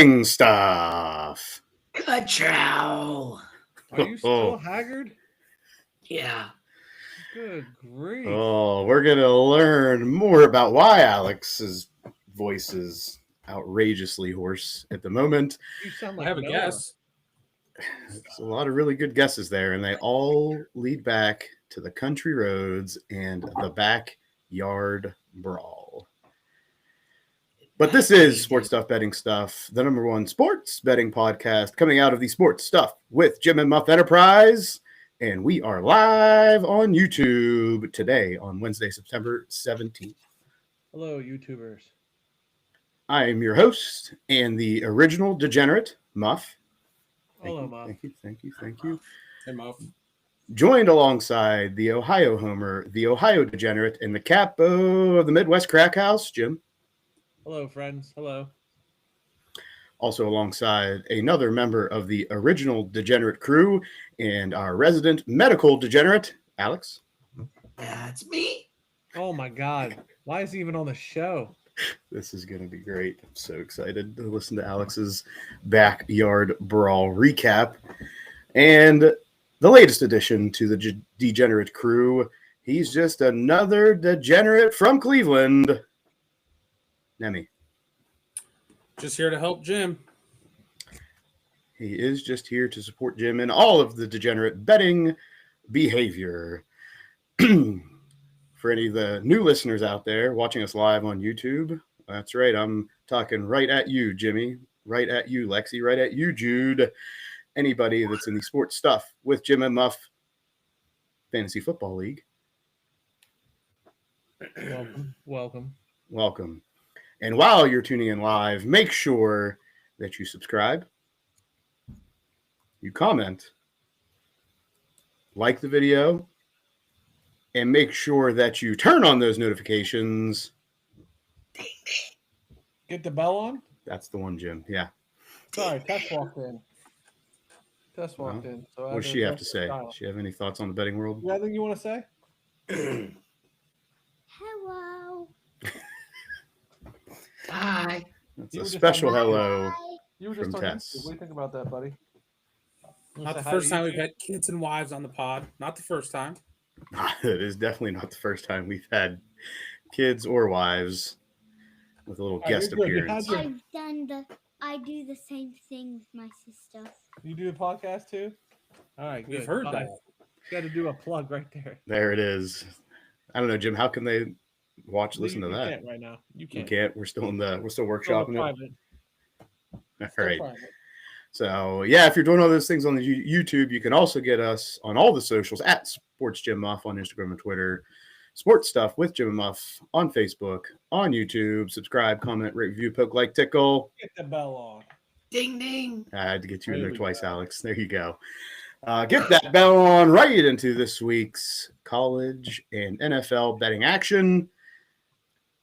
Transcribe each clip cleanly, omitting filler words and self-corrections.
Stuff. Ka-chow. Are you still haggard? Yeah. Good grief. Oh, we're going to learn more about why Alex's voice is outrageously hoarse at the moment. You sound like I have a Noah. guess. There's a lot of really good guesses there, and they all lead back to the country roads and the backyard brawl. But this is Sports Stuff Betting Stuff, the number one sports betting podcast coming out of the Sports Stuff with Jim and Muff Enterprise. And we are live on YouTube today on Wednesday, September 17th. Hello, YouTubers. I am your host and the original degenerate, Muff. Hello, Muff. Thank you. Hey, Muff. Joined alongside the Ohio Homer, the Ohio Degenerate, and the capo of the Midwest Crack House, Jim. Hello, friends. Hello. Also alongside another member of the original Degenerate crew and our resident medical degenerate, Alex. That's me. Oh, my God. Why is he even on the show? This is going to be great. I'm so excited to listen to Alex's backyard brawl recap. And the latest addition to the Degenerate crew, he's just another degenerate from Cleveland. Nemi. Just here to help Jim. He is just here to support Jim in all of the degenerate betting behavior. For any of the new listeners out there watching us live on YouTube, that's right. I'm talking right at you, Jimmy, right at you, Lexi, right at you, Jude. Anybody that's in the Sports Stuff with Jim and Muff Fantasy Football League. Welcome. And while you're tuning in live, make sure that you subscribe, you comment, like the video, and make sure that you turn on those notifications. Get the bell on? That's the one, Jim. Yeah. Sorry, Tess walked in. So what does she have to say? Does she have any thoughts on the betting world? You got anything you want to say? Hello. Hi. That's a special hello You were just from on Tess. YouTube. What do you think about that, buddy? Not the first time we've had kids and wives on the pod. Not the first time. It is definitely not the first time we've had kids or wives with a little guest appearance. I do the same thing with my sister. You do the podcast too? All right, good. We've heard that. You got to do a plug right there. There it is. I don't know, Jim. How can they listen to that? You can't right now. You can't. We're still workshopping it. All right. So yeah, if you're doing all those things on the YouTube, you can also get us on all the socials at Sports Jim Muff on Instagram and Twitter, Sports Stuff with Jim and Muff on Facebook, on YouTube. Subscribe, comment, rate, review, poke, like, tickle. Get the bell on. Ding, ding. I had to get you in there twice, Alex. There you go. Get that bell on right into this week's college and NFL betting action.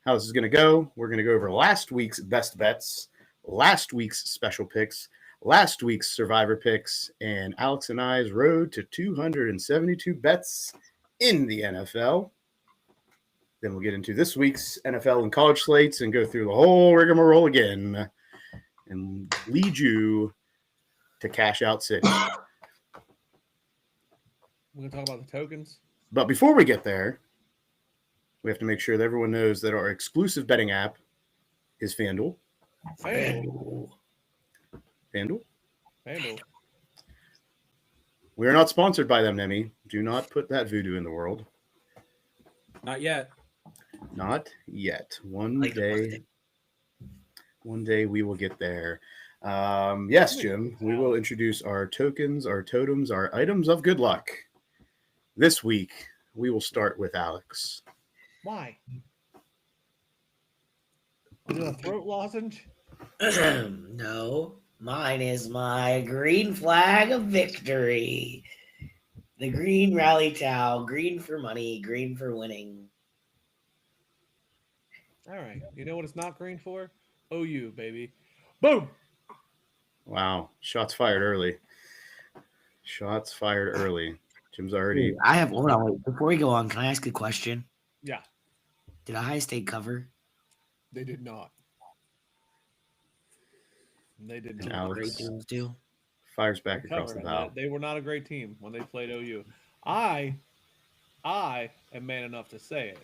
How this is going to go, we're going to go over last week's best bets, last week's special picks, last week's survivor picks, and Alex and I's road to 272 bets in the NFL. Then we'll get into this week's NFL and college slates and go through the whole rigmarole again and lead you to Cash Out City. We're going to talk about the tokens. But before we get there, we have to make sure that everyone knows that our exclusive betting app is FanDuel. FanDuel. We are not sponsored by them, Nemi. Do not put that voodoo in the world. Not yet. Not yet. One day we will get there. Yes, Jim, we will introduce our tokens, our totems, our items of good luck. This week, we will start with Alex. Why? Is it a throat lozenge? No. Mine is my green flag of victory. The green rally towel. Green for money. Green for winning. All right. You know what it's not green for? OU, baby. Boom. Wow. Shots fired early. Jim's already. I have. Hold on. Wait. Before we go on, can I ask a question? Yeah. Did Ohio State cover? They did not. They did And not. Great Alex teams do. fires back across the bow. They were not a great team when they played OU. I am man enough to say it.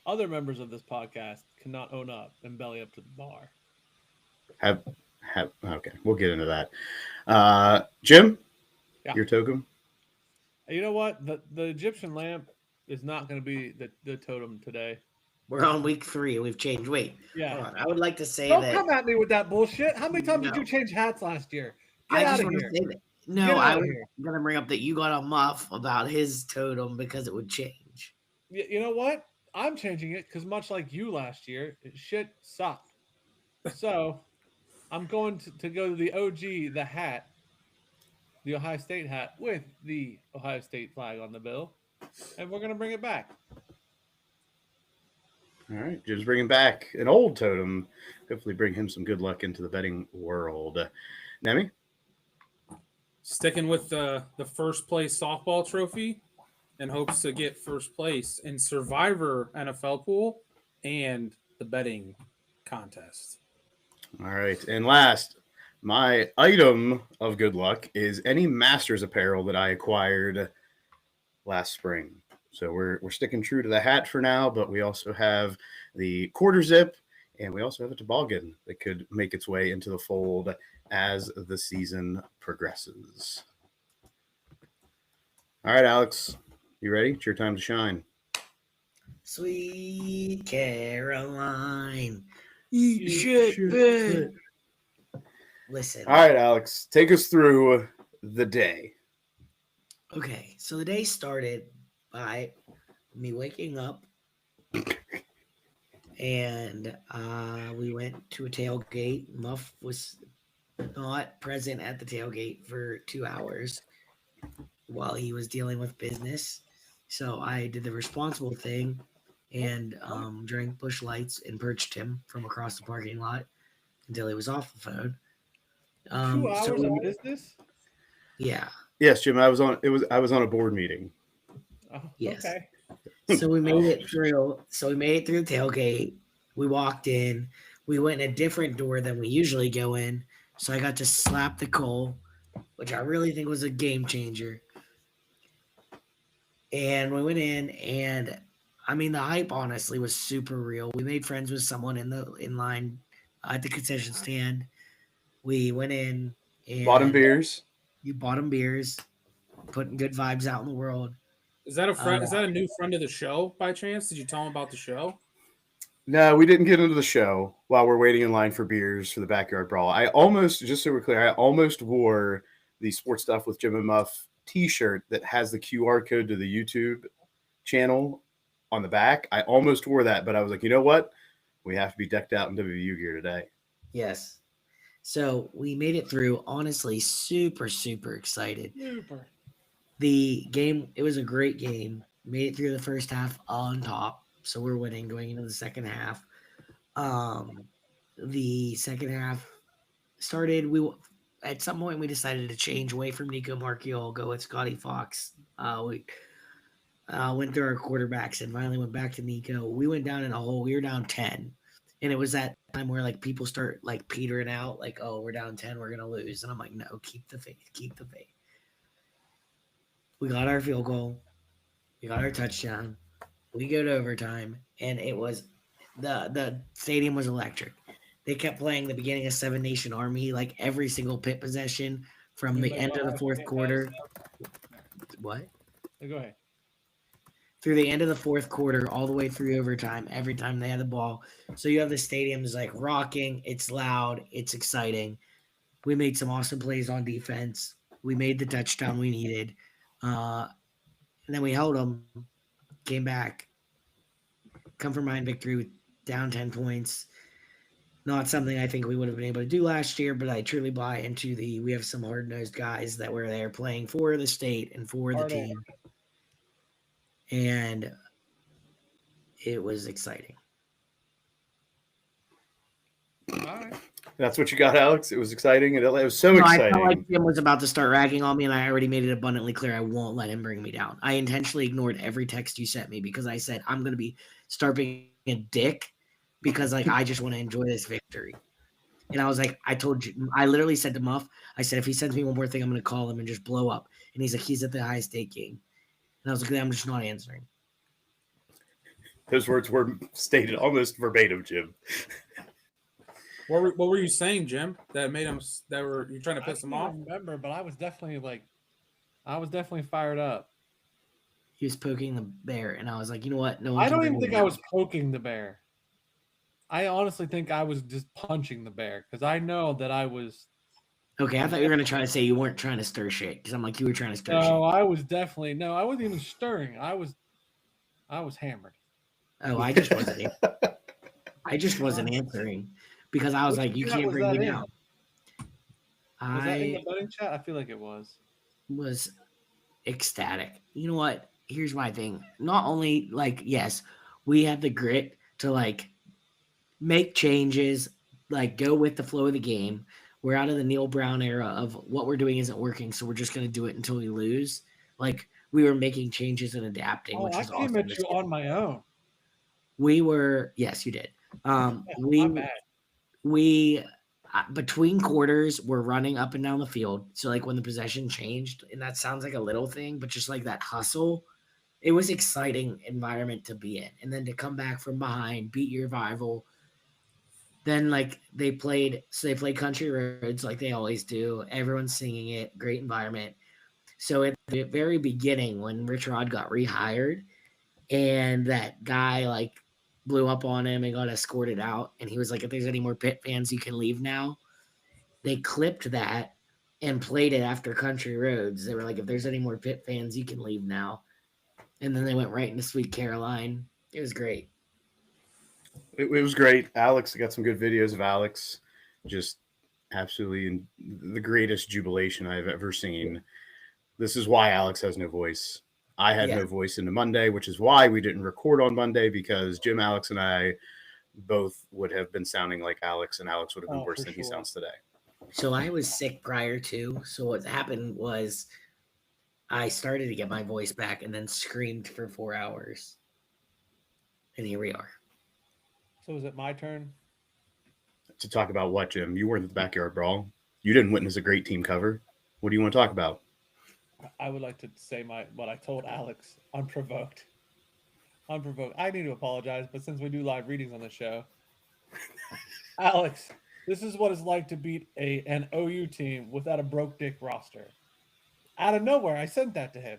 Other members of this podcast cannot own up and belly up to the bar. Have okay, we'll get into that. Jim, Yeah. your totem. You know what? The Egyptian lamp is not going to be the totem today. We're on week 3. We've changed. Wait, Yeah. hold on. I would like to say Don't that. come at me with that bullshit. How many times did No. you change hats last year? Get I out just of want here. to say that. Get No, out I of was here. going to bring up that you got a Muff about his totem because it would change. You know what? I'm changing it because much like you last year, shit sucked. So I'm going to go to the OG, the hat, the Ohio State hat with the Ohio State flag on the bill, and we're going to bring it back. All right, Jim's bringing back an old totem. Hopefully, bring him some good luck into the betting world. Nemi? Sticking with the first place softball trophy and hopes to get first place in Survivor NFL pool and the betting contest. All right, and last, my item of good luck is any Masters apparel that I acquired last spring. So we're sticking true to the hat for now, but we also have the quarter zip, and we also have a toboggan that could make its way into the fold as the season progresses. All right, Alex, you ready? It's your time to shine. Sweet Caroline, eat shit, bitch. Listen. All right, Alex, take us through the day. Okay, so the day started by me waking up, and we went to a tailgate. Muff was not present at the tailgate for 2 hours while he was dealing with business. So I did the responsible thing and drank Busch Lights and perched him from across the parking lot until he was off the phone. 2 hours of business? Yeah. Yes, Jim, I was on a board meeting. Oh, Yes. okay. So we made it through. So we made it through the tailgate. We walked in. We went in a different door than we usually go in. So I got to slap the coal, which I really think was a game changer. And we went in, and I mean the hype honestly was super real. We made friends with someone in line at the concession stand. We went in and Bought him beers. You bought him beers, putting good vibes out in the world. Is that a friend? Is that a new friend of the show by chance? Did you tell him about the show? No, we didn't get into the show while we're waiting in line for beers for the backyard brawl. I almost, just so we're clear, I almost wore the Sports Stuff with Jim and Muff t-shirt that has the QR code to the YouTube channel on the back. I almost wore that, but I was like, you know what? We have to be decked out in WVU gear today. Yes. So we made it through. Honestly, super, super excited. Super. The game, it was a great game. Made it through the first half on top. So we're winning going into the second half. The second half started. At some point we decided to change away from Nico Marchiol, go with Scotty Fox. We went through our quarterbacks and finally went back to Nico. We went down in a hole. We were down 10. And it was that time where like people start like petering out, like, oh, we're down 10, we're gonna lose. And I'm like, no, keep the faith, keep the faith. We got our field goal, we got our touchdown, we go to overtime, and it was the stadium was electric. They kept playing the beginning of Seven Nation Army, like every single pit possession from the end of the fourth quarter. What? Go ahead. Through the end of the fourth quarter, all the way through overtime, every time they had the ball. So you have the stadiums like rocking. It's loud. It's exciting. We made some awesome plays on defense. We made the touchdown we needed. And then we held them, came back, come from behind victory, down 10 points. Not something I think we would have been able to do last year, but I truly buy into we have some hard-nosed guys that were there playing for the state and for the team. And it was exciting. All right. That's what you got, Alex? It was exciting. It was so exciting. I felt like Jim was about to start ragging on me, and I already made it abundantly clear I won't let him bring me down. I intentionally ignored every text you sent me because I said I'm going to start being a dick because like I just want to enjoy this victory. And I was like, I literally said to Muff, I said, if he sends me one more thing, I'm going to call him and just blow up. And he's like, he's at the Ohio State game. And I was like, I'm just not answering. Those words were stated almost verbatim, Jim. What were you saying, Jim? That made him. You trying to piss him off? I don't remember, but I was definitely fired up. He was poking the bear, and I was like, you know what? No, I don't even think I was poking the bear. I honestly think I was just punching the bear because I know that I was. Okay, I thought you were going to try to say you weren't trying to stir shit because I'm like, you were trying to stir shit. No, I was definitely I wasn't even stirring. I was hammered. Oh, I just wasn't. I just wasn't answering because I was like, you can't bring me down. Was that in the betting chat? I feel like it was. Was ecstatic. You know what? Here's my thing. Not only like, yes, we have the grit to like make changes, like go with the flow of the game. We're out of the Neil Brown era of what we're doing isn't working, so we're just going to do it until we lose. Like we were making changes and adapting, which was awesome. I came at you on my own. We were, yes, you did. We between quarters, we're running up and down the field. So like when the possession changed, and that sounds like a little thing, but just like that hustle, it was exciting environment to be in. And then to come back from behind, beat your rival. Then like they played Country Roads like they always do. Everyone's singing it. Great environment. So at the very beginning, when Rich Rod got rehired, and that guy like blew up on him and got escorted out, and he was like, "If there's any more Pitt fans, you can leave now." They clipped that and played it after Country Roads. They were like, "If there's any more Pitt fans, you can leave now." And then they went right into Sweet Caroline. It was great. It was great. Alex got some good videos of Alex, just absolutely in the greatest jubilation I've ever seen. This is why Alex has no voice. I had no voice into Monday, which is why we didn't record on Monday, because Jim, Alex, and I both would have been sounding like Alex, and Alex would have been worse than he sounds today. So I was sick prior to. So what happened was I started to get my voice back and then screamed for 4 hours. And here we are. So is it my turn? To talk about what, Jim? You weren't at the backyard brawl. You didn't witness a great team cover. What do you want to talk about? I would like to say what I told Alex unprovoked. I need to apologize, but since we do live readings on the show, Alex, this is what it's like to beat an OU team without a broke dick roster. Out of nowhere, I sent that to him.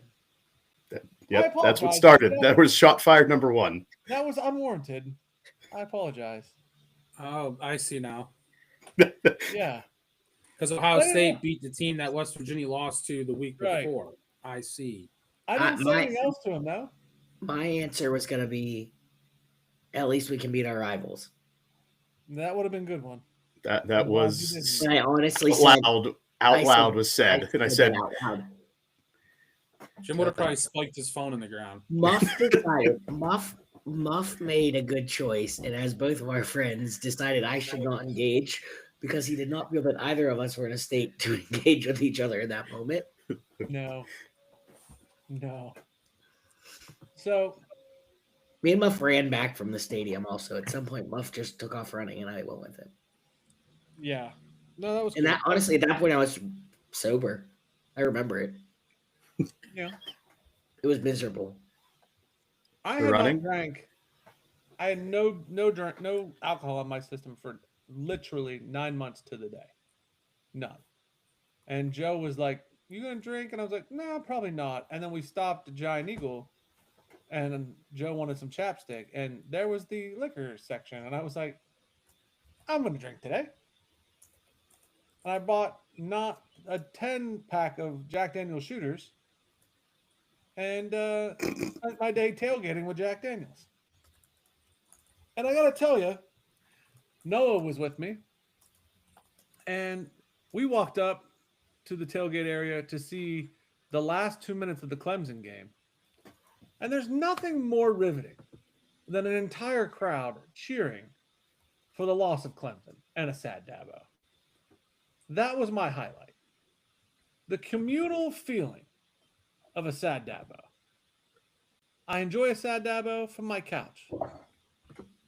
Yep, that's what started. That was shot fired number one. That was unwarranted. I apologize. Oh, I see now. Yeah. Because Ohio State beat the team that West Virginia lost to the week before. I see. I didn't say anything else to him, though. My answer was going to be, at least we can beat our rivals. That would have been a good one. That was. I honestly out loud was said. And I said, out loud. Jim would have probably spiked his phone in the ground. Muff decided. Muff made a good choice, and as both of our friends decided I should not engage because he did not feel that either of us were in a state to engage with each other in that moment. No. So me and Muff ran back from the stadium also. At some point, Muff just took off running, and I went with him. Yeah. No, that was and that honestly, at that point, I was sober. I remember it. Yeah. It was miserable. I had not drank. I had no alcohol in my system for literally 9 months to the day. None. And Joe was like, "You gonna drink?" And I was like, "No, probably not." And then we stopped at Giant Eagle, and Joe wanted some chapstick, and there was the liquor section, and I was like, "I'm gonna drink today." And I bought not a 10-pack of Jack Daniel's shooters, and spent my day tailgating with Jack Daniels. And I gotta tell you, Noah was with me, and we walked up to the tailgate area to see the last 2 minutes of the Clemson game. And there's nothing more riveting than an entire crowd cheering for the loss of Clemson and a sad Dabo. That was my highlight. The communal feeling of a sad Dabo. I enjoy a sad Dabo from my couch,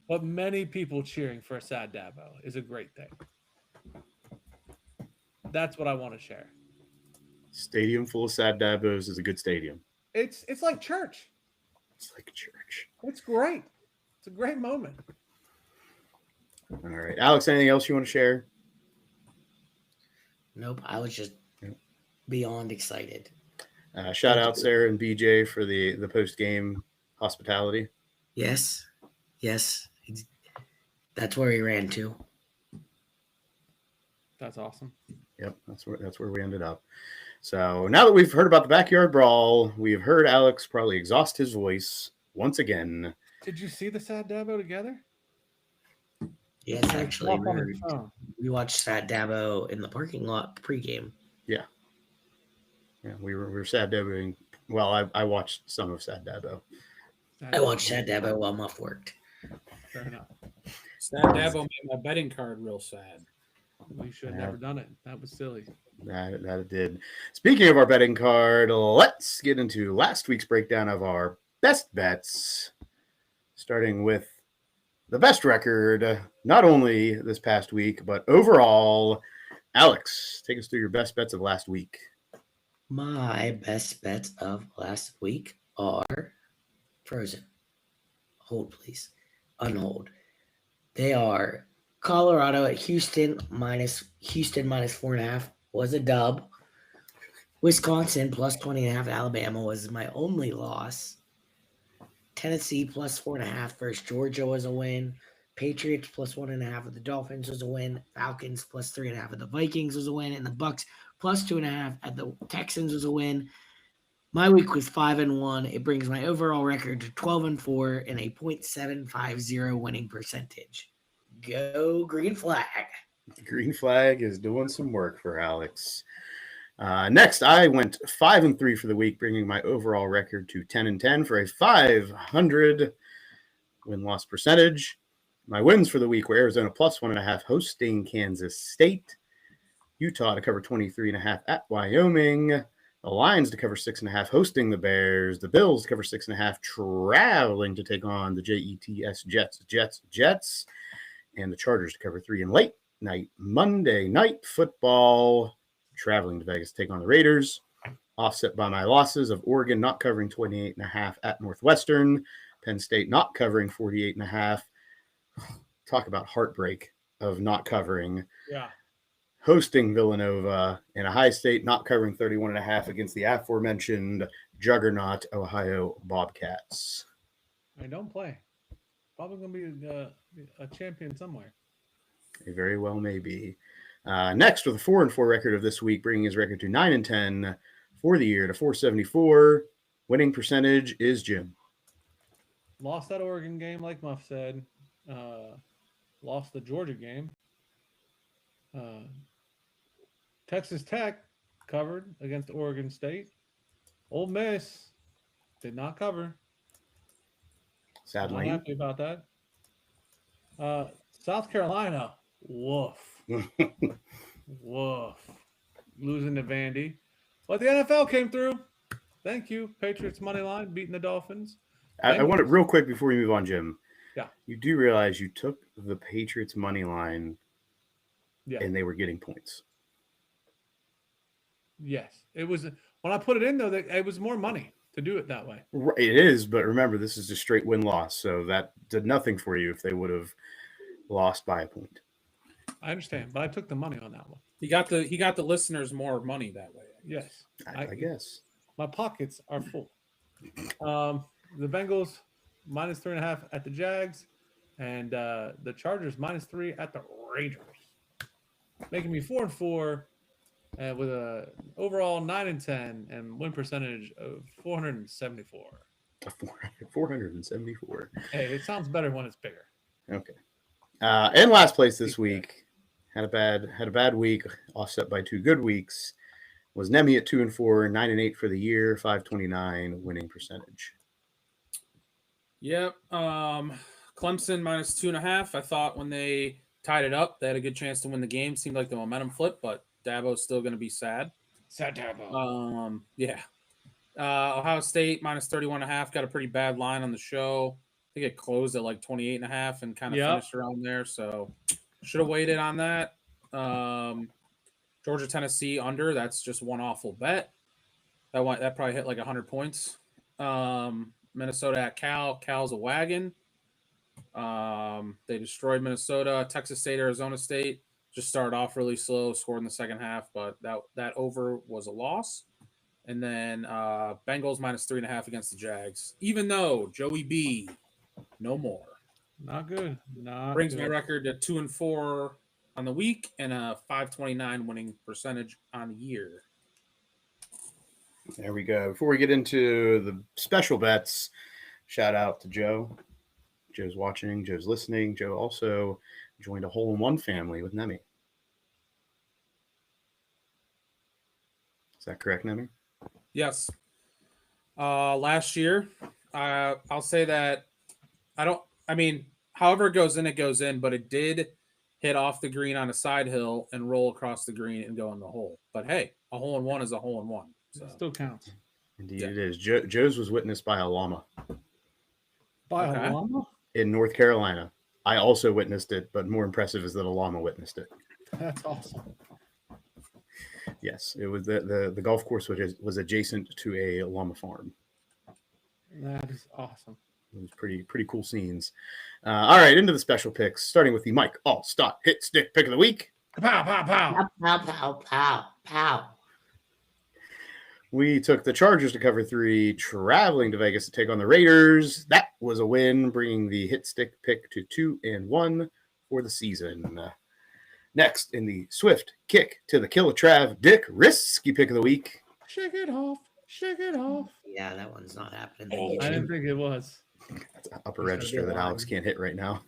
but many people cheering for a sad Dabo is a great thing. That's what I want to share. Stadium full of sad Dabos is a good stadium. It's like church. It's like church. It's great. It's a great moment. All right. Alex, anything else you want to share? Nope. I was just Yep. beyond excited. Shout out Sarah and BJ for the post-game hospitality. Yes. That's where he ran to. That's awesome. Yep, that's where we ended up. So now that we've heard about the backyard brawl, we've heard Alex probably exhaust his voice once again. Did you see the Sad Dabo together? Yes, actually, Walk on his phone. we watched Fat Dabo in the parking lot pregame. Yeah, we were sad Daboing. Well, I watched some of Sad Dabo. I watched Fat Dabo while Muff worked. Fair enough. Sad Dabo made my betting card real sad. We should have never done it. That was silly. That it did. Speaking of our betting card, let's get into last week's breakdown of our best bets, starting with the best record, not only this past week, but overall. Alex, take us through your best bets of last week. My best bets of last week are Frozen. Hold, please. Unhold. They are Colorado at Houston minus 4.5 was a dub. Wisconsin plus 20.5 Alabama was my only loss. Tennessee plus 4.5 versus Georgia was a win. Patriots plus 1.5 of the Dolphins was a win. Falcons plus 3.5 of the Vikings was a win. And the Bucks plus 2.5 at the Texans was a win. My week was 5-1. It brings my overall record to 12-4 and a .750 winning percentage. Go Green Flag. Green Flag is doing some work for Alex. Next, I went 5-3 for the week, bringing my overall record to 10-10 for a 500 win-loss percentage. My wins for the week were Arizona plus 1.5 hosting Kansas State, Utah to cover 23.5 at Wyoming, the Lions to cover 6.5 hosting the Bears, the Bills to cover 6.5 traveling to take on the Jets, and the Chargers to cover 3 in late night Monday night football, traveling to Vegas to take on the Raiders, offset by my losses of Oregon not covering 28.5 at Northwestern, Penn State not covering 48.5. Talk about heartbreak of not covering. Yeah. Hosting Villanova, and Ohio State not covering 31.5 against the aforementioned juggernaut Ohio Bobcats. I mean, don't play. Probably going to be a champion somewhere. They very well may be. Next, with a 4-4 record of this week, bringing his record to 9-10 for the year to 474. Winning percentage is Jim. Lost that Oregon game, like Muff said. Lost the Georgia game. Texas Tech covered against Oregon State. Ole Miss did not cover. Sadly. Not happy about that. South Carolina, woof. Woof. Losing to Vandy. But the NFL came through. Thank you. Patriots money line beating the Dolphins. I want it real quick before we move on, Jim. Yeah. You do realize you took the Patriots money line and they were getting points. Yes. It was when I put it in though, it was more money to do it that way. Right, it is, but remember, this is a straight win-loss, so that did nothing for you if they would have lost by a point. I understand, but I took the money on that one. He got the listeners more money that way. Yes. I guess. My pockets are full. The Bengals minus 3.5 at the Jags, and the Chargers minus 3 at the Raiders, making me 4-4 with a overall 9-10 and win percentage of 474. 474. Hey, it sounds better when it's bigger. Okay. In last place this week, had a bad week, offset by 2 good weeks. Was Nemi at 2-4, 9-8 for the year, 529 winning percentage. Yep. Clemson minus 2.5. I thought when they tied it up, they had a good chance to win the game. Seemed like the momentum flipped, but Dabo's still going to be sad. Sad Dabo. Yeah. Ohio State minus 31.5 got a pretty bad line on the show. I think it closed at like 28.5 and kind of finished around there. So should have waited on that. Georgia, Tennessee under. That's just one awful bet. That probably hit like 100 points. Minnesota at Cal. Cal's a wagon. They destroyed Minnesota. Texas State, Arizona State just started off really slow, scored in the second half, but that over was a loss. And then Bengals minus 3.5 against the Jags. Even though Joey B, no more. Not good. Not Brings good. my record to 2-4 on the week and a 529 winning percentage on the year. There we go. Before we get into the special bets, shout out to Joe. Joe's watching. Joe's listening. Joe also joined a hole-in-one family with Nemi. Is that correct, Nemi? Yes. Last year, I'll say that however it goes in, but it did hit off the green on a side hill and roll across the green and go in the hole. But hey, a hole-in-one is a hole-in-one. So. It still counts. Indeed, it is. Joe's was witnessed by a llama By Okay. a llama? in North Carolina. I also witnessed it, but more impressive is that a llama witnessed it. That's awesome. Yes, it was the golf course was adjacent to a llama farm. That is awesome. It was pretty cool scenes. All right, into the special picks, starting with the Mike Allstott Hit Stick Pick of the Week. Pow, pow, pow. Pow, pow, pow, pow, pow. We took the Chargers to cover 3, traveling to Vegas to take on the Raiders. That was a win, bringing the Hit Stick Pick to 2-1 for the season. Next, in the Swift Kick to the Kill a Trav Dick Risky Pick of the Week. Shake it off. Shake it off. Yeah, that one's not happening. I didn't think it was. That's an upper It's register gonna be that a Alex line. can't hit right now.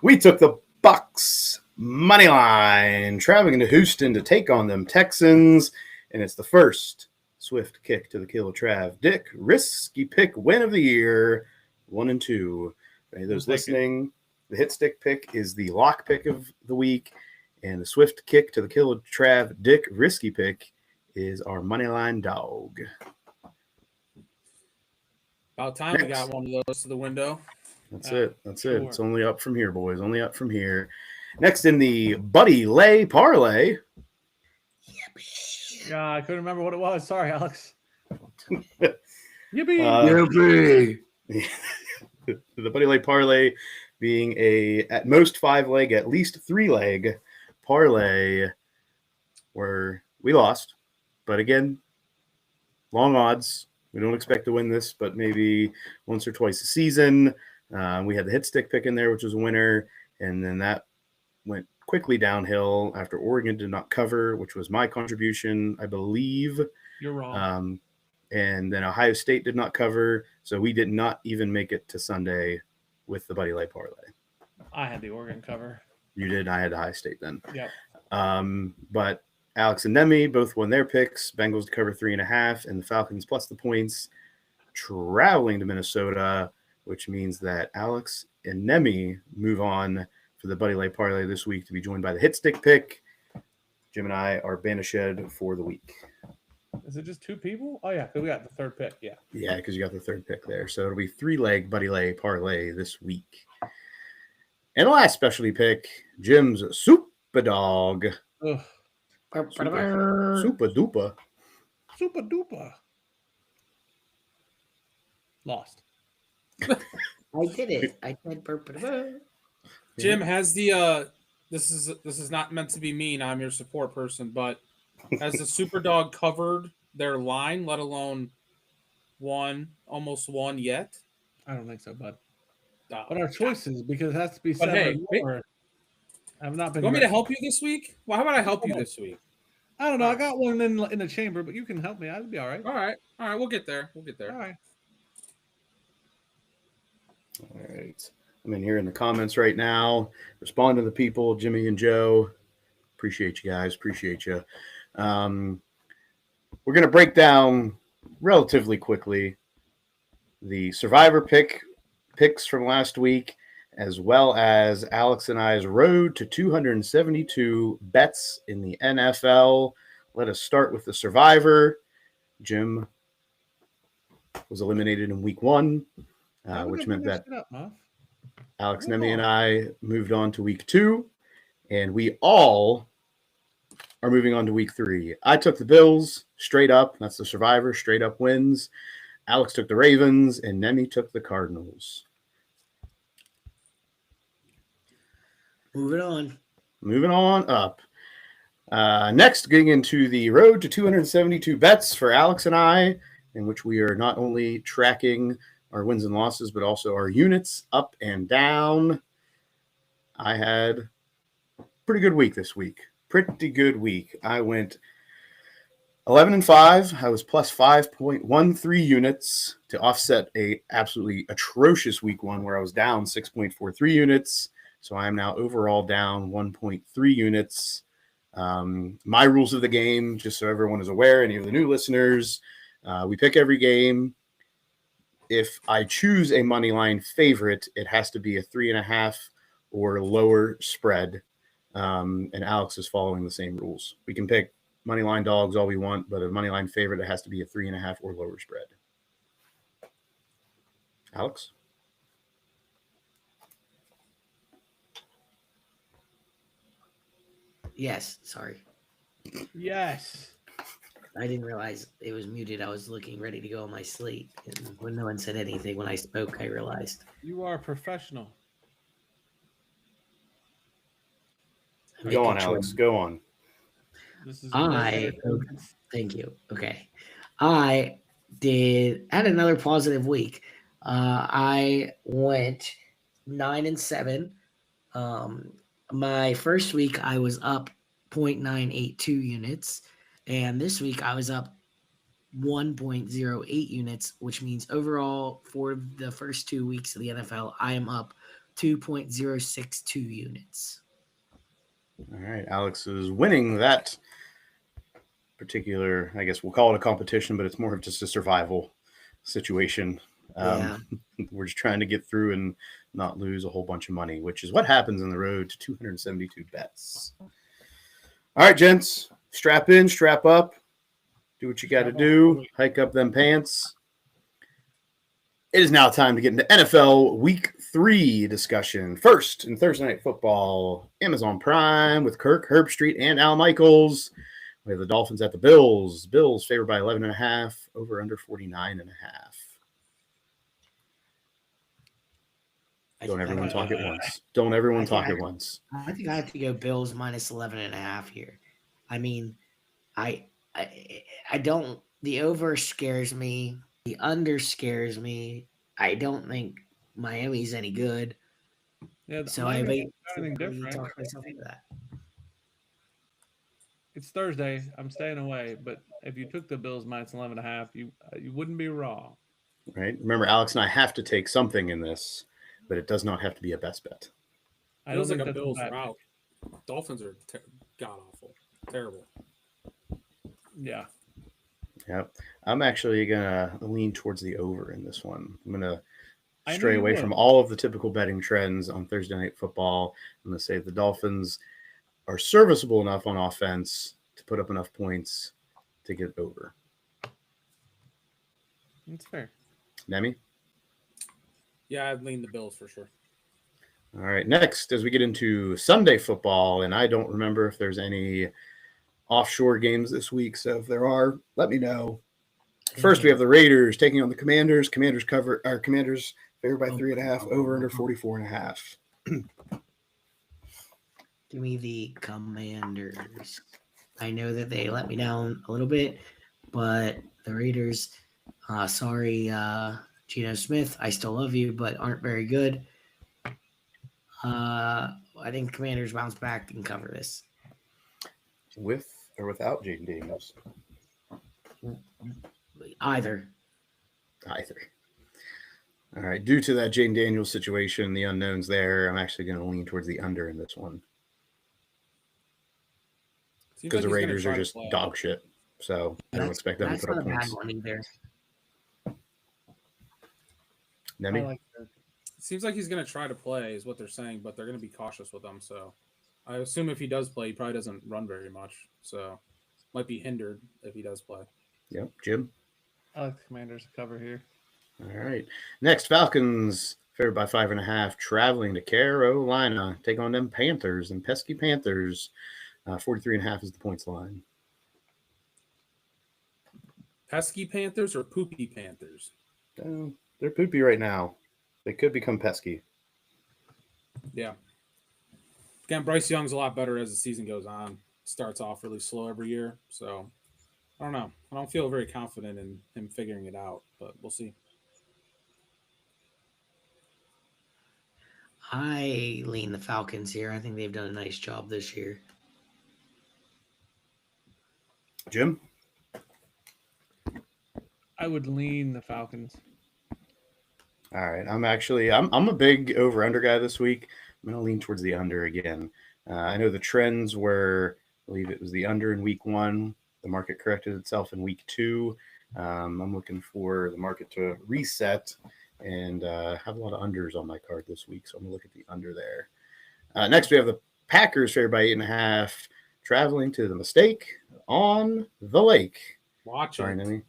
We took the Bucks money line, traveling to Houston to take on them Texans, and it's the first Swift Kick to the Kill a Trav Dick Risky Pick win of the year, 1-2. For any of those We'll take it. listening, the Hit Stick Pick is the lock pick of the week, and the Swift Kick to the Kill a Trav Dick Risky Pick is our moneyline dog. About time we Next. got one of those to the window. That's Yeah, it. That's sure. it. It's only up from here, boys. Only up from here. Next in the Buddy Lay Parlay. Yeah, I couldn't remember what it was. Sorry, Alex. Yippee. Yippee. The Buddy Lay Parlay being a at most 5-leg, at least 3-leg parlay where we lost. But again, long odds. We don't expect to win this, but maybe once or twice a season. We had the Hit Stick Pick in there, which was a winner. And then that went quickly downhill after Oregon did not cover, which was my contribution, I believe. You're wrong. And then Ohio State did not cover, so we did not even make it to Sunday with the Buddy Lay Parlay. I had the Oregon cover. You did. I had Ohio State then. Yep. But Alex and Nemi both won their picks. Bengals to cover 3.5, and the Falcons plus the points, traveling to Minnesota, which means that Alex and Nemi move on for the Buddy Lay Parlay this week to be joined by the Hit Stick Pick. Jim and I are banished for the week. Is it just 2 people? Oh, yeah, because we got the third pick. Yeah. Yeah, because you got the third pick there. So it'll be 3-leg Buddy Lay Parlay this week. And the last specialty pick, Jim's Supa Dawg. Ugh. Supa Dupa. Super duper. Lost. I did it. I said burp. Jim has the this is not meant to be mean. I'm your support person, but has the Super Dog covered their line, let alone almost won yet? I don't think so, bud. Oh, But our choices, because it has to be But 7 hey, or more, have not been. You want me to great. help you this week? Well, how about I help you this week? I don't know. I got one in the chamber, but you can help me. I'll be all right. All right, we'll get there. All right. All right. I'm in here in the comments right now. Respond to the people, Jimmy and Joe. Appreciate you guys. Appreciate you. We're going to break down relatively quickly the Survivor picks from last week, as well as Alex and I's road to 272 bets in the NFL. Let us start with the Survivor. Jim was eliminated in week 1, which meant that Alex, Nemi, and I moved on to week 2, and we all are moving on to week 3. I took the Bills straight up. That's the survivor, straight up wins. Alex took the Ravens, and Nemi took the Cardinals. Moving on. Moving on up. Next, getting into the road to 272 bets for Alex and I, in which we are not only tracking our wins and losses, but also our units up and down. I had a pretty good week this week. Pretty good week. I went 11-5. I was plus 5.13 units to offset a absolutely atrocious week 1 where I was down 6.43 units. So I am now overall down 1.3 units. My rules of the game, just so everyone is aware, any of the new listeners, we pick every game. If I choose a money line favorite, it has to be a 3.5 or lower spread. And Alex is following the same rules. We can pick money line dogs all we want, but a money line favorite, it has to be a 3.5 or lower spread. Alex? Yes, sorry. Yes. I didn't realize it was muted. I was looking ready to go on my slate. And when no one said anything, when I spoke, I realized. You are a professional. Go on, Alex. Go on. This is Thank you. Okay. I had another positive week. I went 9-7. My first week I was up 0.982 units, and this week I was up 1.08 units, which means overall for the first 2 weeks of the NFL, I am up 2.062 units. All right. Alex is winning that particular, I guess we'll call it a competition, but it's more of just a survival situation. We're just trying to get through and not lose a whole bunch of money, which is what happens on the road to 272 bets. All right, gents, strap in, strap up, do what you got to do, hike up them pants. It is now time to get into NFL Week 3 discussion. First, in Thursday Night Football, Amazon Prime with Kirk Herbstreit and Al Michaels. We have the Dolphins at the Bills. Bills favored by 11.5, over under 49.5. Don't everyone talk at once. Don't everyone talk at once. I think I have to go Bills minus 11.5 here. I mean, I don't. The over scares me. The under scares me. I don't think Miami's any good. Yeah, so I wait. Different. It's Thursday. I'm staying away, but if you took the Bills minus 11.5, you wouldn't be wrong. Right. Remember, Alex and I have to take something in this, but it does not have to be a best bet. I don't think a Bills route. Dolphins are god awful, terrible. Yeah. Yep. I'm actually gonna lean towards the over in this one. I'm gonna stray away from all of the typical betting trends on Thursday Night Football. I'm gonna say the Dolphins are serviceable enough on offense to put up enough points to get over. That's fair. Nemi? Yeah, I'd lean the Bills for sure. All right. Next, as we get into Sunday football, and I don't remember if there's any offshore games this week, so if there are, let me know. First, we have the Raiders taking on the Commanders. Commanders favored by 3.5, over under 44.5. Give me the Commanders. I know that they let me down a little bit, but the Raiders, sorry, Geno Smith, I still love you, but aren't very good. I think Commanders bounce back and cover this. With or without Jaden Daniels? Either. All right. Due to that Jaden Daniels situation, the unknowns there, I'm actually going to lean towards the under in this one. Because the Raiders are just dog shit. So I don't expect them to put up points. That's not a bad one either. Nemi? It seems like he's going to try to play is what they're saying, but they're going to be cautious with him. So I assume if he does play, he probably doesn't run very much. So might be hindered if he does play. Yep. Jim? I like the Commanders to cover here. All right. Next, Falcons favored by 5.5, traveling to Carolina, take on them Panthers and pesky Panthers. 43.5 is the points line. Pesky Panthers or Poopy Panthers? They're poopy right now. They could become pesky. Yeah. Again, Bryce Young's a lot better as the season goes on. Starts off really slow every year. So, I don't know. I don't feel very confident in him figuring it out, but we'll see. I lean the Falcons here. I think they've done a nice job this year. Jim? I would lean the Falcons. All right. I'm a big over-under guy this week. I'm going to lean towards the under again. I know the trends were, I believe it was the under in week 1. The market corrected itself in week 2. I'm looking for the market to reset and have a lot of unders on my card this week. So I'm going to look at the under there. Next, we have the Packers favored by 8.5, traveling to the Mistake on the Lake. Watch Sorry, it. Nemi.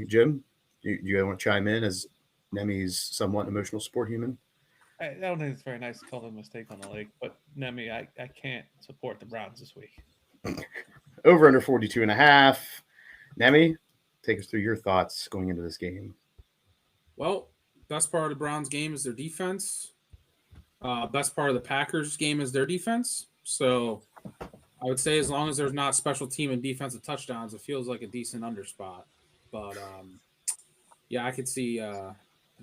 Jim, do you want to chime in as Nemi's somewhat emotional sport human? I don't think it's very nice to call them a mistake on the lake, but Nemi, I can't support the Browns this week. Over under 42.5. Nemi, take us through your thoughts going into this game. Well, best part of the Browns game is their defense. Best part of the Packers game is their defense. So I would say as long as there's not special team and defensive touchdowns, it feels like a decent under spot. But, yeah, I could see the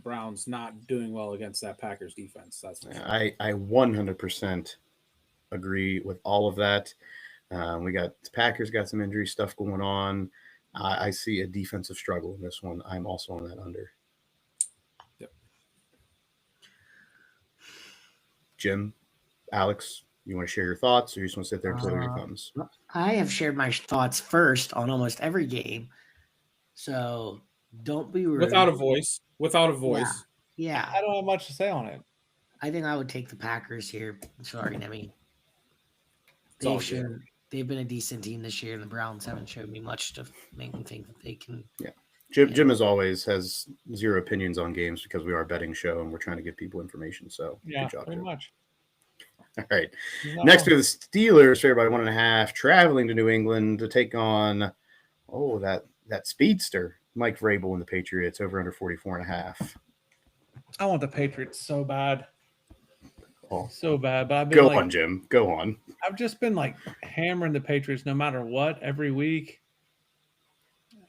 Browns not doing well against that Packers defense. That's for sure. I 100% agree with all of that. We got the Packers got some injury stuff going on. I see a defensive struggle in this one. I'm also on that under. Yep. Jim, Alex, you want to share your thoughts, or you just want to sit there and twiddle your thumbs? I have shared my thoughts first on almost every game. So don't be rude. Without a voice. Yeah. I don't have much to say on it. I think I would take the Packers here. Sorry, Nemi. It's all good. They've been a decent team this year, and the Browns haven't showed me much to make me think that they can. Yeah. Jim, as always, has zero opinions on games because we are a betting show and we're trying to give people information. So, Yeah, good job, pretty Jim. much. All right. No. Next, we have the Steelers, favored by 1.5, traveling to New England to take on, that speedster, Mike Vrabel and the Patriots, over under 44.5. I want the Patriots so bad. Oh. So bad. But I've been Go on, Jim. Go on. I've just been hammering the Patriots no matter what every week.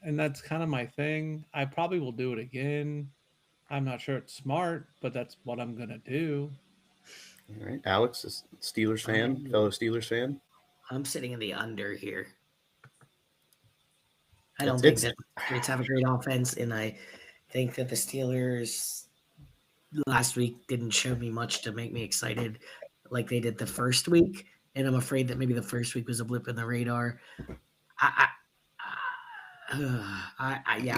And that's kind of my thing. I probably will do it again. I'm not sure it's smart, but that's what I'm going to do. All right. Alex, is Steelers fan, fellow Steelers fan. I'm sitting in the under here. I don't think that the Patriots have a great offense, and I think that the Steelers last week didn't show me much to make me excited like they did the first week, and I'm afraid that maybe the first week was a blip in the radar.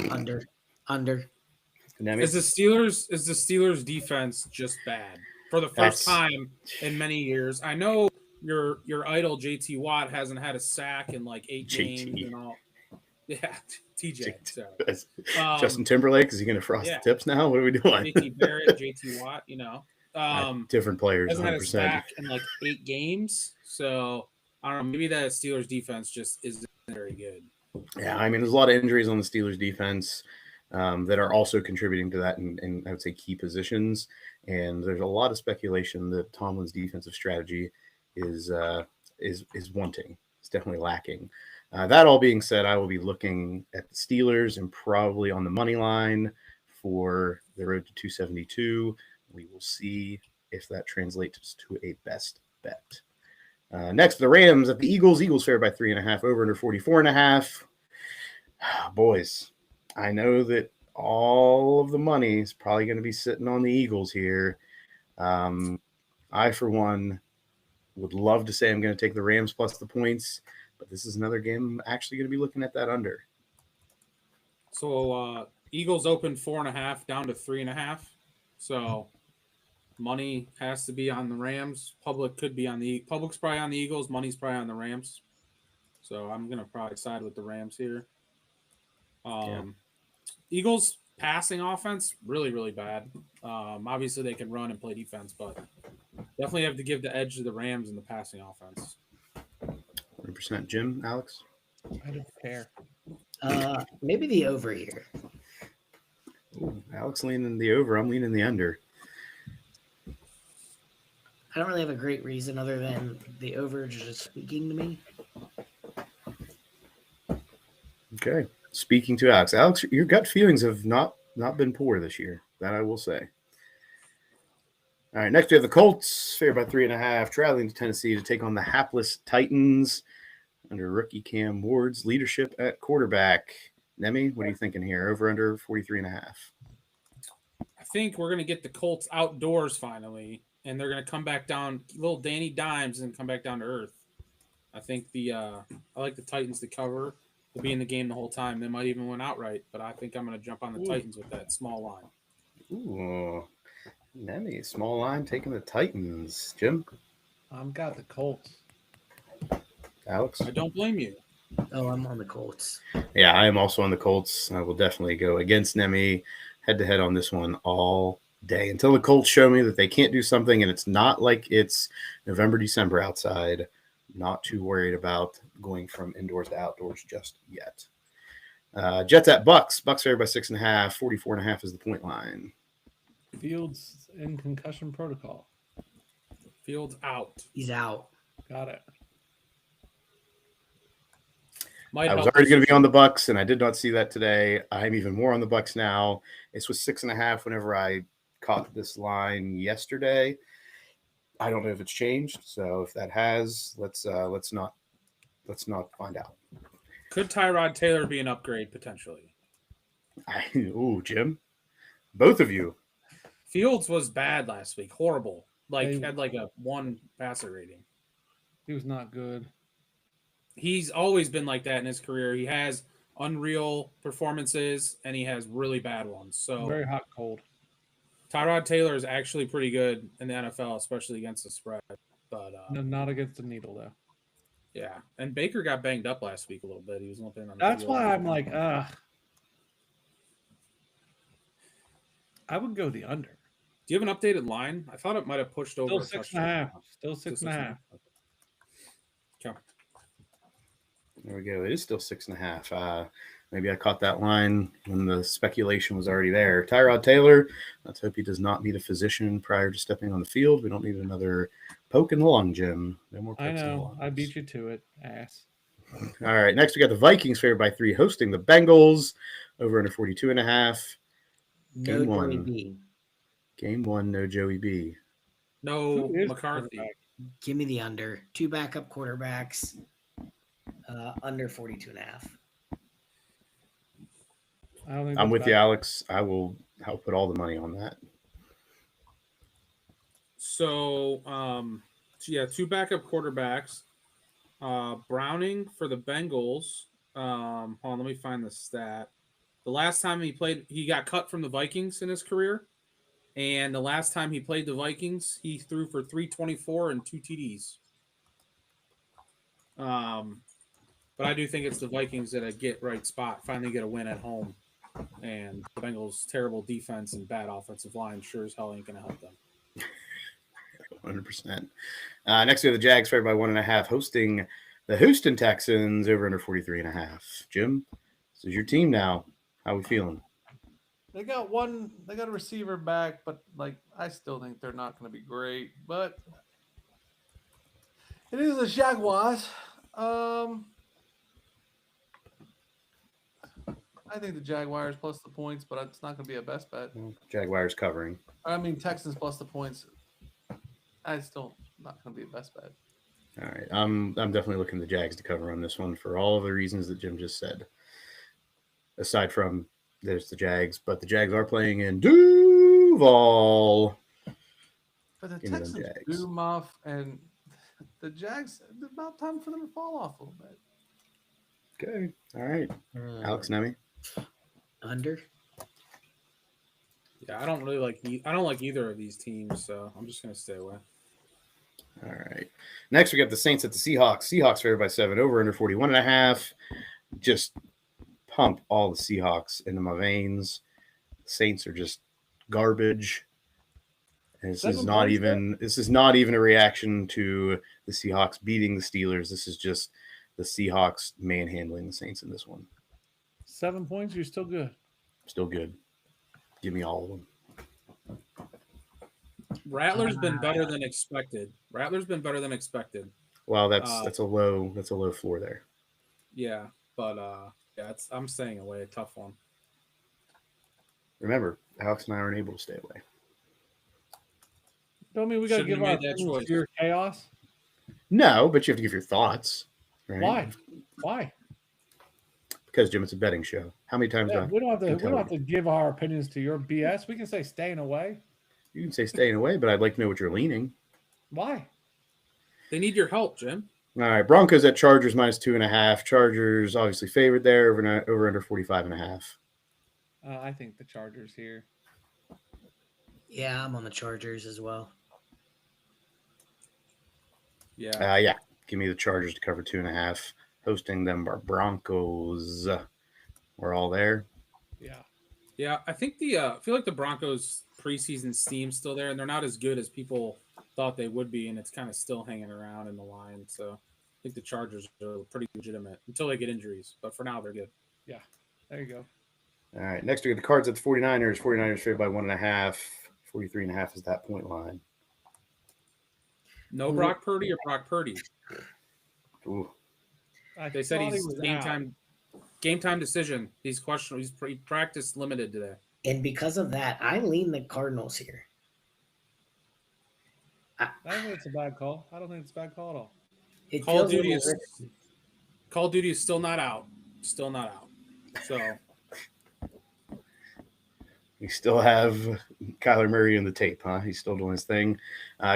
Under. Is the Steelers defense just bad for the first time in many years? I know your idol JT Watt hasn't had a sack in 8 games and all. Yeah, TJ. So. Justin Timberlake, is he going to frost the tips now? What are we doing? JT Barrett, JT Watt, different players. Hasn't 100%. had a sack in 8 games. So I don't know. Maybe that Steelers defense just isn't very good. Yeah, I mean, there's a lot of injuries on the Steelers defense that are also contributing to that in I would say key positions. And there's a lot of speculation that Tomlin's defensive strategy is wanting. It's definitely lacking. That all being said, I will be looking at the Steelers and probably on the money line for the road to 272. We will see if that translates to a best bet. Next, the Rams at the Eagles. Eagles favored by 3.5, over under 44.5. Boys, I know that all of the money is probably going to be sitting on the Eagles here. I, for one, would love to say I'm going to take the Rams plus the points, but this is another game I'm actually going to be looking at that under. So Eagles opened 4.5 down to 3.5. So money has to be on the Rams. Public's probably on the Eagles. Money's probably on the Rams. So I'm gonna probably side with the Rams here. Eagles passing offense really, really bad. Obviously they can run and play defense, but definitely have to give the edge to the Rams in the passing offense. 100%. Jim, Alex? I don't care. Maybe the over here. Ooh, Alex leaning the over. I'm leaning the under. I don't really have a great reason other than the over just speaking to me. Okay. Speaking to Alex. Alex, your gut feelings have not been poor this year. That I will say. All right. Next, we have the Colts, favored by 3.5, traveling to Tennessee to take on the hapless Titans under rookie Cam Ward's leadership at quarterback. Nemi, what are you thinking here? Over under 43.5. I think we're going to get the Colts outdoors finally, and they're going to come back down, little Danny Dimes, and come back down to earth. I think I like the Titans to cover. They'll be in the game the whole time. They might even win outright, but I think I'm going to jump on the Titans with that small line. Ooh, Nemi, small line taking the Titans. Jim, I've got the Colts. Alex. I don't blame you. Oh, I'm on the Colts. Yeah, I am also on the Colts. I will definitely go against Nemi head-to-head on this one all day until the Colts show me that they can't do something, and it's not like it's November, December outside. Not too worried about going from indoors to outdoors just yet. Jets at Bucks. Bucks favored by 6.5. 44.5 is the point line. Fields in concussion protocol. Fields out. He's out. Got it. I was already going to be on the Bucks, and I did not see that today. I'm even more on the Bucks now. This was 6.5 whenever I caught this line yesterday. I don't know if it's changed. So if that has, let's not find out. Could Tyrod Taylor be an upgrade potentially? Ooh, Jim, both of you. Fields was bad last week. Horrible. Had like a 1 passer rating. He was not good. He's always been like that in his career. He has unreal performances and he has really bad ones. So Very hot cold. Tyrod Taylor is actually pretty good in the NFL, especially against the spread. But No, not against the needle though. yeah, and Baker got banged up last week a little bit. He was limping on the That's field. why I'm like, I would go the under. Do you have an updated line? I thought it might have pushed over. Still a 6.5. touchdown. Still 6.5. Okay. There we go. It is still 6.5. Maybe I caught that line when the speculation was already there. Tyrod Taylor, let's hope he does not need a physician prior to stepping on the field. We don't need another poke in the lung, Jim. No more pokes I in the know. lungs. I beat you to it, ass. All right. Next, we got the Vikings favored by 3 hosting the Bengals over under 42.5. No Game Joey one. B. Game 1, no Joey B. No Who is McCarthy. quarterback? Give me the under. 2 backup quarterbacks. Under 42.5. I don't think I'm that's with bad. you, Alex. I'll put all the money on that. So, 2 backup quarterbacks. Browning for the Bengals. Hold on, let me find the stat. The last time he played, he got cut from the Vikings in his career. And the last time he played the Vikings, he threw for 324 and 2 TDs. But I do think it's the Vikings that get right spot, finally get a win at home. And the Bengals' terrible defense and bad offensive line sure as hell ain't going to help them. 100%. Next, we have the Jags favored by 1.5 hosting the Houston Texans over under 43.5. Jim, this is your team now. How we feeling? They got a receiver back, but I still think they're not going to be great. But it is the Jaguars. I think the Jaguars plus the points, but it's not going to be a best bet. Jaguars covering. I mean, Texans plus the points. I still not going to be a best bet. All right. I'm definitely looking the Jags to cover on this one for all of the reasons that Jim just said. Aside from there's the Jags, but the Jags are playing in Duval. But the Give me them Texans Jags. do Muff, and the Jags, it's about time for them to fall off a little bit. Okay. All right. Alex Nemi. Under. Yeah, I don't like either of these teams, so I'm just going to stay away. All right. Next, we got the Saints at the Seahawks. Seahawks favored by 7 over under 41.5. Just pump all the Seahawks into my veins. Saints are just garbage. And this is not even a reaction to the Seahawks beating the Steelers. This is just the Seahawks manhandling the Saints in this one. 7 points, you're still good. Still good. Give me all of them. Rattler's been better than expected. Wow, that's a low floor there. Yeah, but I'm staying away. A tough one. Remember, Alex and I aren't able to stay away. Don't mean we got to Shouldn't give have our made that opinions choice. to your chaos. No, but you have to give your thoughts. Right? Why? Because Jim, it's a betting show. How many times? Yeah, we don't can tell have to give our opinions to your BS. We can say staying away. You can say staying away, but I'd like to know what you're leaning. Why? They need your help, Jim. All right, Broncos at Chargers -2.5. Chargers obviously favored there over under 45.5. I think the Chargers here. Yeah, I'm on the Chargers as well. Yeah. Yeah. Give me the Chargers to cover 2.5. Hosting them are Broncos. We're all there. Yeah. Yeah, I think I feel like the Broncos preseason steam's still there, and they're not as good as people thought they would be, and it's kind of still hanging around in the line. So I think the Chargers are pretty legitimate until they get injuries, but for now they're good. Yeah. There you go. All right, next we got the Cards at the 49ers. 49ers favored by 1.5. 43.5 is that point line. No Brock Purdy or Brock Purdy. Ooh. They said he's game time decision. He's questionable. He practice limited today. And because of that, I lean the Cardinals here. I don't think it's a bad call. I don't think it's a bad call at all. It Call of feels a Duty little is risky. Call of Duty is still not out. So We still have Kyler Murray in the tape, huh? He's still doing his thing.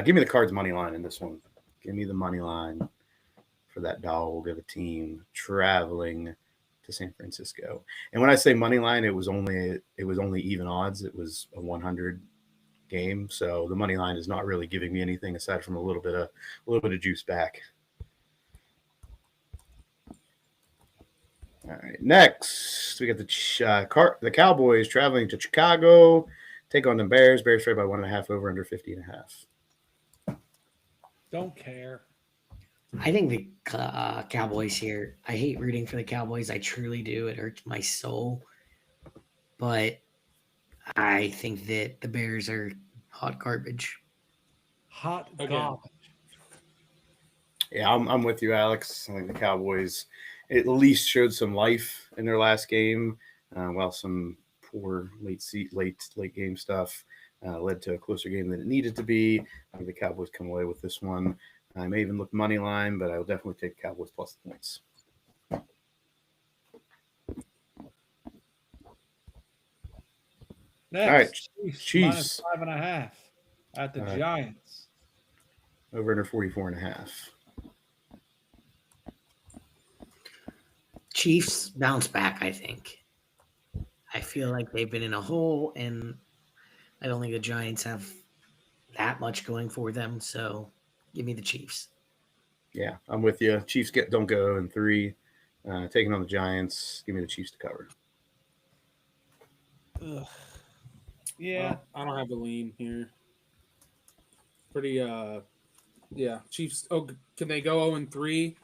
Give me the Cards money line in this one. Give me the money line for that dog of a team traveling to San Francisco. And when I say money line, it was only even odds. It was a 100 game, so the money line is not really giving me anything aside from a little bit of juice back. All right, next we got the Cowboys traveling to Chicago, take on the Bears. Bears favored by 1.5 over under 50.5. Don't care. I think the Cowboys here. I hate rooting for the Cowboys. I truly do. It hurts my soul. But I think that the Bears are hot garbage. Hot Again. garbage. Yeah, I'm with you, Alex. I think the Cowboys at least showed some life in their last game, while some poor late game stuff led to a closer game than it needed to be. I think the Cowboys come away with this one. I may even look money line, but I will definitely take the Cowboys plus the points. Next, All right, Chiefs Chiefs. -5.5 at the All right. Giants. Over under 44.5. Chiefs bounce back, I think. I feel like they've been in a hole, and I don't think the Giants have that much going for them. So give me the Chiefs. Yeah, I'm with you. Chiefs don't go 0-3. Taking on the Giants. Give me the Chiefs to cover. Ugh. Yeah. Well, I don't have a lean here. Pretty yeah. Chiefs. Oh, can they go 0-3?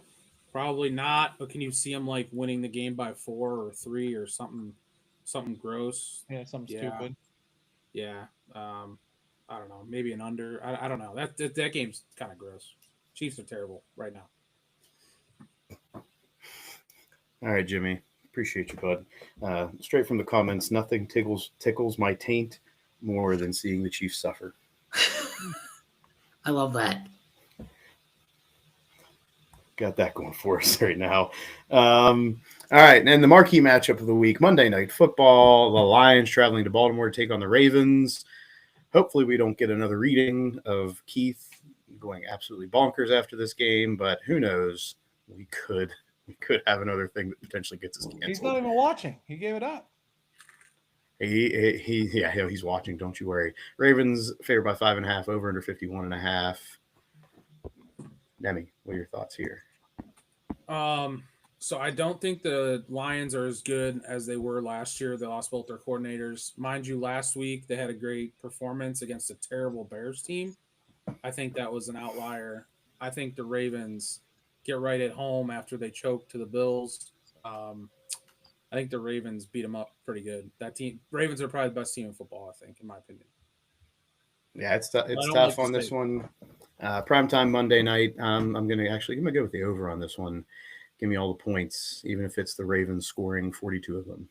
Probably not. But can you see them like winning the game by 4 or 3 or something gross? Yeah, something stupid. Yeah. I don't know. Maybe an under. I don't know. That game's kind of gross. Chiefs are terrible right now. All right, Jimmy. Appreciate you, bud. Straight from the comments, nothing tickles my taint more than seeing the Chiefs suffer. I love that. Got that going for us right now. All right, and the marquee matchup of the week, Monday Night Football. The Lions traveling to Baltimore to take on the Ravens. Hopefully we don't get another reading of Keith going absolutely bonkers after this game, but who knows? We could have another thing that potentially gets us canceled. He's not even watching. He gave it up. He's watching. Don't you worry. Ravens favored by 5.5, over under 51.5. Demi, what are your thoughts here? So I don't think the Lions are as good as they were last year. They lost both their coordinators. Mind you, last week they had a great performance against a terrible Bears team. I think that was an outlier. I think the Ravens get right at home after they choke to the Bills. I think the Ravens beat them up pretty good. That team, Ravens are probably the best team in football, I think, in my opinion. Yeah, it's tough like on the this State. one. Primetime Monday night. I'm gonna go with the over on this one. Give me all the points, even if it's the Ravens scoring 42 of them.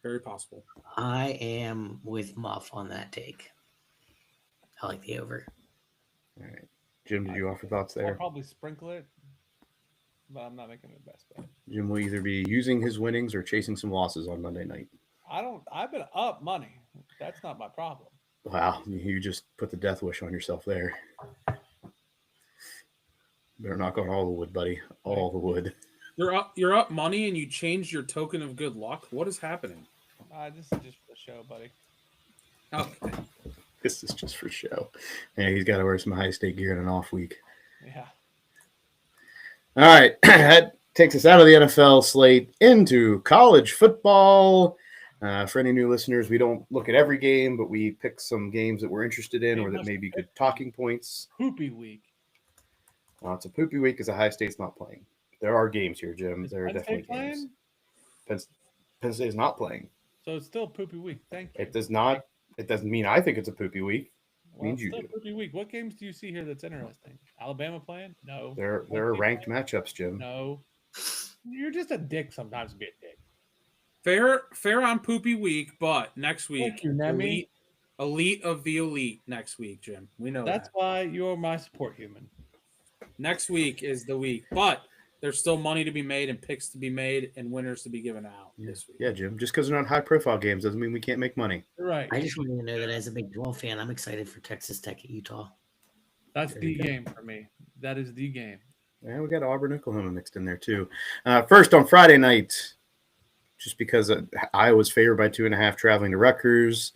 Very possible. I am with Muff on that take. I like the over. All right, Jim, did you offer thoughts I'll there? probably sprinkle it, but I'm not making the best bet. Jim will either be using his winnings or chasing some losses on Monday night. I've been up money. That's not my problem. Wow, you just put the death wish on yourself there. Better knock on all the wood, buddy. All the wood. You're up money and you changed your token of good luck. What is happening? This is just for the show, buddy. Okay. This is just for show. Yeah, he's got to wear some high state gear in an off week. Yeah. All right, that takes us out of the NFL slate into college football. For any new listeners, we don't look at every game, but we pick some games that we're interested in or that may be good talking points. Poopy week. Well, it's a poopy week because Ohio State's not playing. There are games here, Jim. Is There are Penn definitely State games. playing? Penn State is not playing. So it's still a poopy week. Thank you. It does not. It doesn't mean I think it's a poopy week. Well, means it's you still do. a poopy week. What games do you see here that's interesting? Alabama playing? No. There are ranked matchups, Jim. No. You're just a dick sometimes to be a dick. Fair on poopy week, but next week, Thank you, Nemi. elite of the elite next week, Jim. We know That's that. why you're my support human. Next week is the week, but there's still money to be made and picks to be made and winners to be given out this week. Yeah, Jim. Just because they're not high-profile games doesn't mean we can't make money. You're right. I just want you to know that as a Big 12 fan, I'm excited for Texas Tech at Utah. That's There the you go. game for me. That is the game. Yeah, we got Auburn, Oklahoma mixed in there too. First on Friday night, just because Iowa's favored by 2.5 traveling to Rutgers.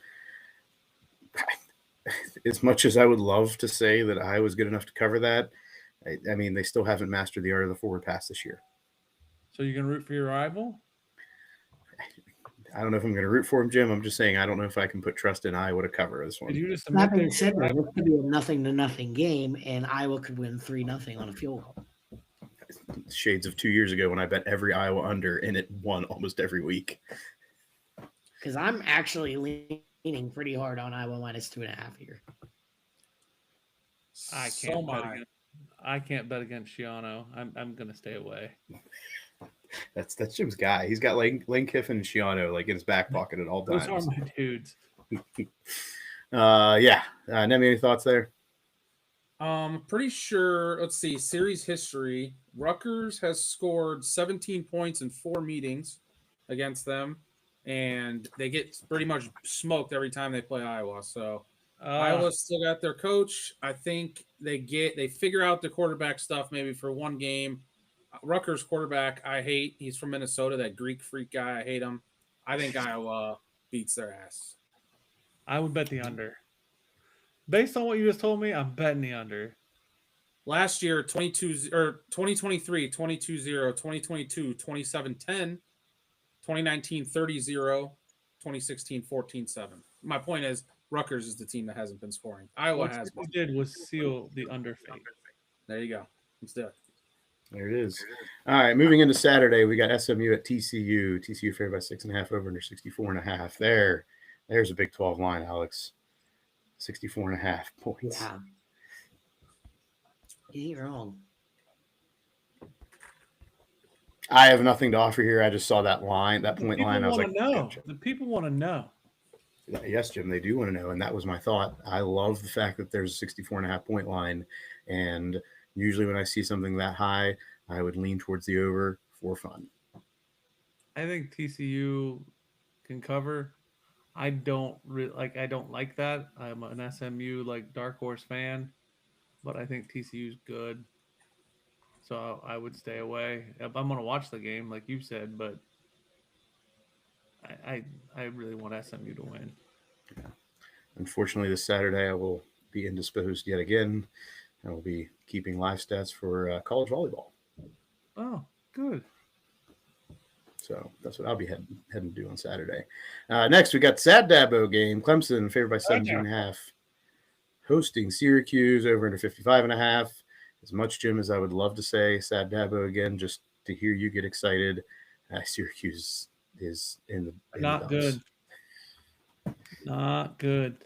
As much as I would love to say that Iowa's good enough to cover that, I mean, they still haven't mastered the art of the forward pass this year. So you can root for your rival? I don't know if I'm going to root for him, Jim. I'm just saying I don't know if I can put trust in Iowa to cover this one. Did you just That admit being that said, your this rival- could be a 0-0 game, and Iowa could win 3-0 on a field goal. Shades of 2 years ago when I bet every Iowa under and it won almost every week. Because I'm actually leaning pretty hard on Iowa minus 2.5 here. I So can't am bet I. against. I can't bet against Shiano. I'm gonna stay away. That's Jim's guy. He's got Lane Kiffin and Shiano like in his back pocket at all Those times. are my dudes. Yeah. Nemi, any thoughts there? Pretty sure, let's see, series history. Rutgers has scored 17 points in 4 meetings against them, and they get pretty much smoked every time they play Iowa. So Iowa's still got their coach. I think they figure out the quarterback stuff maybe for one game. Rutgers quarterback, I hate. He's from Minnesota, that Greek freak guy. I hate him. I think Iowa beats their ass. I would bet the under. Based on what you just told me, I'm betting the under. Last year, 2023, 22-0, 2022, 27-10, 2019, 30-0, 2016, 14-7. My point is, Rutgers is the team that hasn't been scoring. Iowa What has you been. did was seal the under fate. There you go. Let's do it. There it is. All right, moving into Saturday, we got SMU at TCU. TCU favored by 6.5 over under 64.5. There's a Big 12 line, Alex. 64.5 points. Yeah. You ain't wrong. I have nothing to offer here. I just saw that line, that point line. I was like, know. gotcha. The people want to know. Yes, Jim, they do want to know. And that was my thought. I love the fact that there's a 64.5 point line. And usually when I see something that high, I would lean towards the over for fun. I think TCU can cover. I don't like that. I'm an SMU dark horse fan, but I think TCU's good. So I would stay away. I'm going to watch the game, like you said, but I really want SMU to win. Yeah. Unfortunately, this Saturday I will be indisposed yet again. I will be keeping live stats for college volleyball. Oh, good. So that's what I'll be heading to do on Saturday. Next, we got Sad Dabo game. Clemson favored by 17.5. Hosting Syracuse over under 55.5. as much, Jim, as I would love to say Sad Dabo again, just to hear you get excited, Syracuse is in the Not dumps. good. Not good.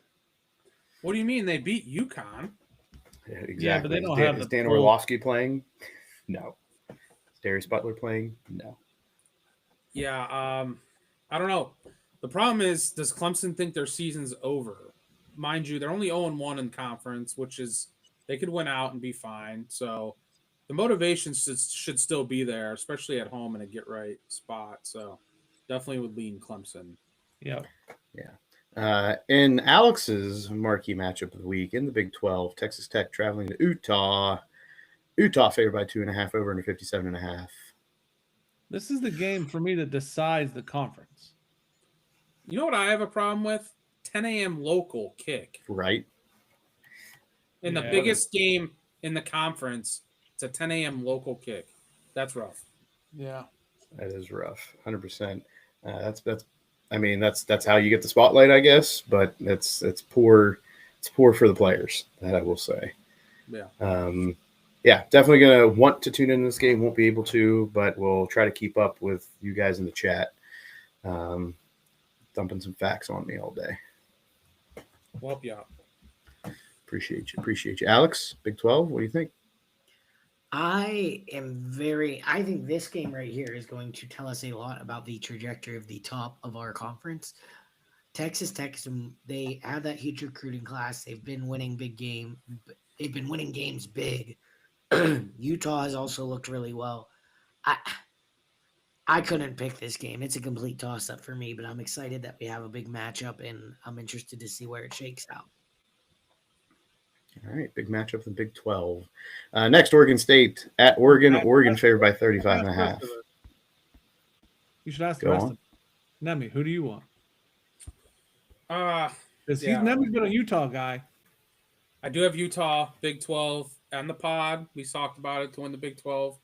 What do you mean they beat UConn? Yeah, exactly. Yeah, but they don't is have is the Dan full- Orlovsky playing? No. Is Darius Butler playing? No. Yeah, I don't know. The problem is, does Clemson think their season's over? Mind you, they're only 0-1 in conference, which is they could win out and be fine. So the motivation should still be there, especially at home in a get right spot. So definitely would lean Clemson. Yep. In Alex's marquee matchup of the week in the Big 12, Texas Tech traveling to Utah. Utah favored by 2.5 over under 57.5. This is the game for me that decides the conference. You know what I have a problem with? 10 a.m. local kick. Right? In the Yeah. biggest game in the conference, it's a 10 a.m. local kick. That's rough. Yeah. That is rough. 100%. That's how you get the spotlight, I guess, but it's poor. It's poor for the players, that I will say. Yeah. Definitely gonna want to tune in this game. Won't be able to, but we'll try to keep up with you guys in the chat. Dumping some facts on me all day. We'll help you out. Appreciate you. Alex, Big 12, what do you think? I think this game right here is going to tell us a lot about the trajectory of the top of our conference. Texas Tech, they have that huge recruiting class. They've been winning They've been winning games big. Utah has also looked really well. I couldn't pick this game. It's a complete toss-up for me, but I'm excited that we have a big matchup, and I'm interested to see where it shakes out. All right, big matchup in the Big 12. Next, Oregon State at Oregon. Oregon favored by 35.5. You should ask the Go rest on. of them. Nemi, who do you want? Because Yeah. Nemi's been a Utah guy. I do have Utah, Big 12, and the pod. We talked about it to win the Big 12.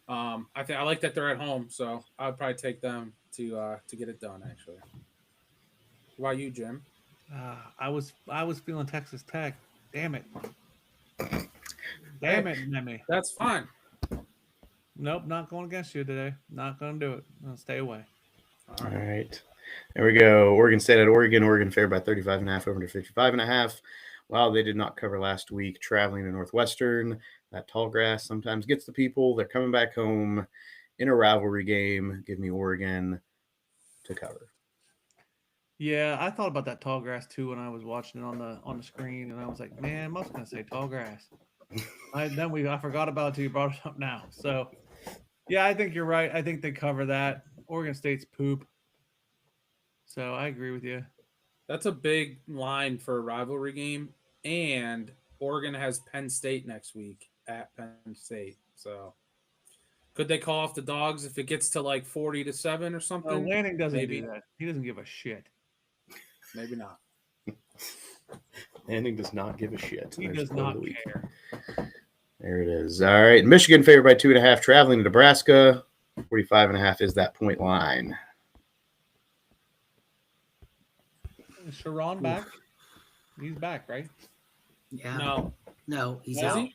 I like that they're at home, so I would probably take them to get it done. Actually, why you, Jim? I was feeling Texas Tech. Damn it. Damn it, Nemi. That's fine. Nope, not going against you today. Not going to do it. I'll stay away. All right. There we go. Oregon State at Oregon. Oregon favored by 35.5 over to 55.5. Wow, they did not cover last week. Traveling to Northwestern. That tall grass sometimes gets the people. They're coming back home in a rivalry game. Give me Oregon to cover. Yeah, I thought about that tall grass too when I was watching it on the screen, and I was like, man, I was going to say tall grass. I forgot about it till you brought it up now. So, yeah, I think you're right. I think they cover that. Oregon State's poop. So I agree with you. That's a big line for a rivalry game, and Oregon has Penn State next week at Penn State. So, could they call off the Dogs if it gets to like 40-7 or something? Lanning doesn't Maybe. do that. He doesn't give a shit. Maybe not. Lanning does not give a shit. He There's does quote of not the week. care. There it is. All right. Michigan favored by 2.5. Traveling to Nebraska. 45.5 is that point line. Is Sharon back? He's back, right? Yeah. No, he's Is out. he?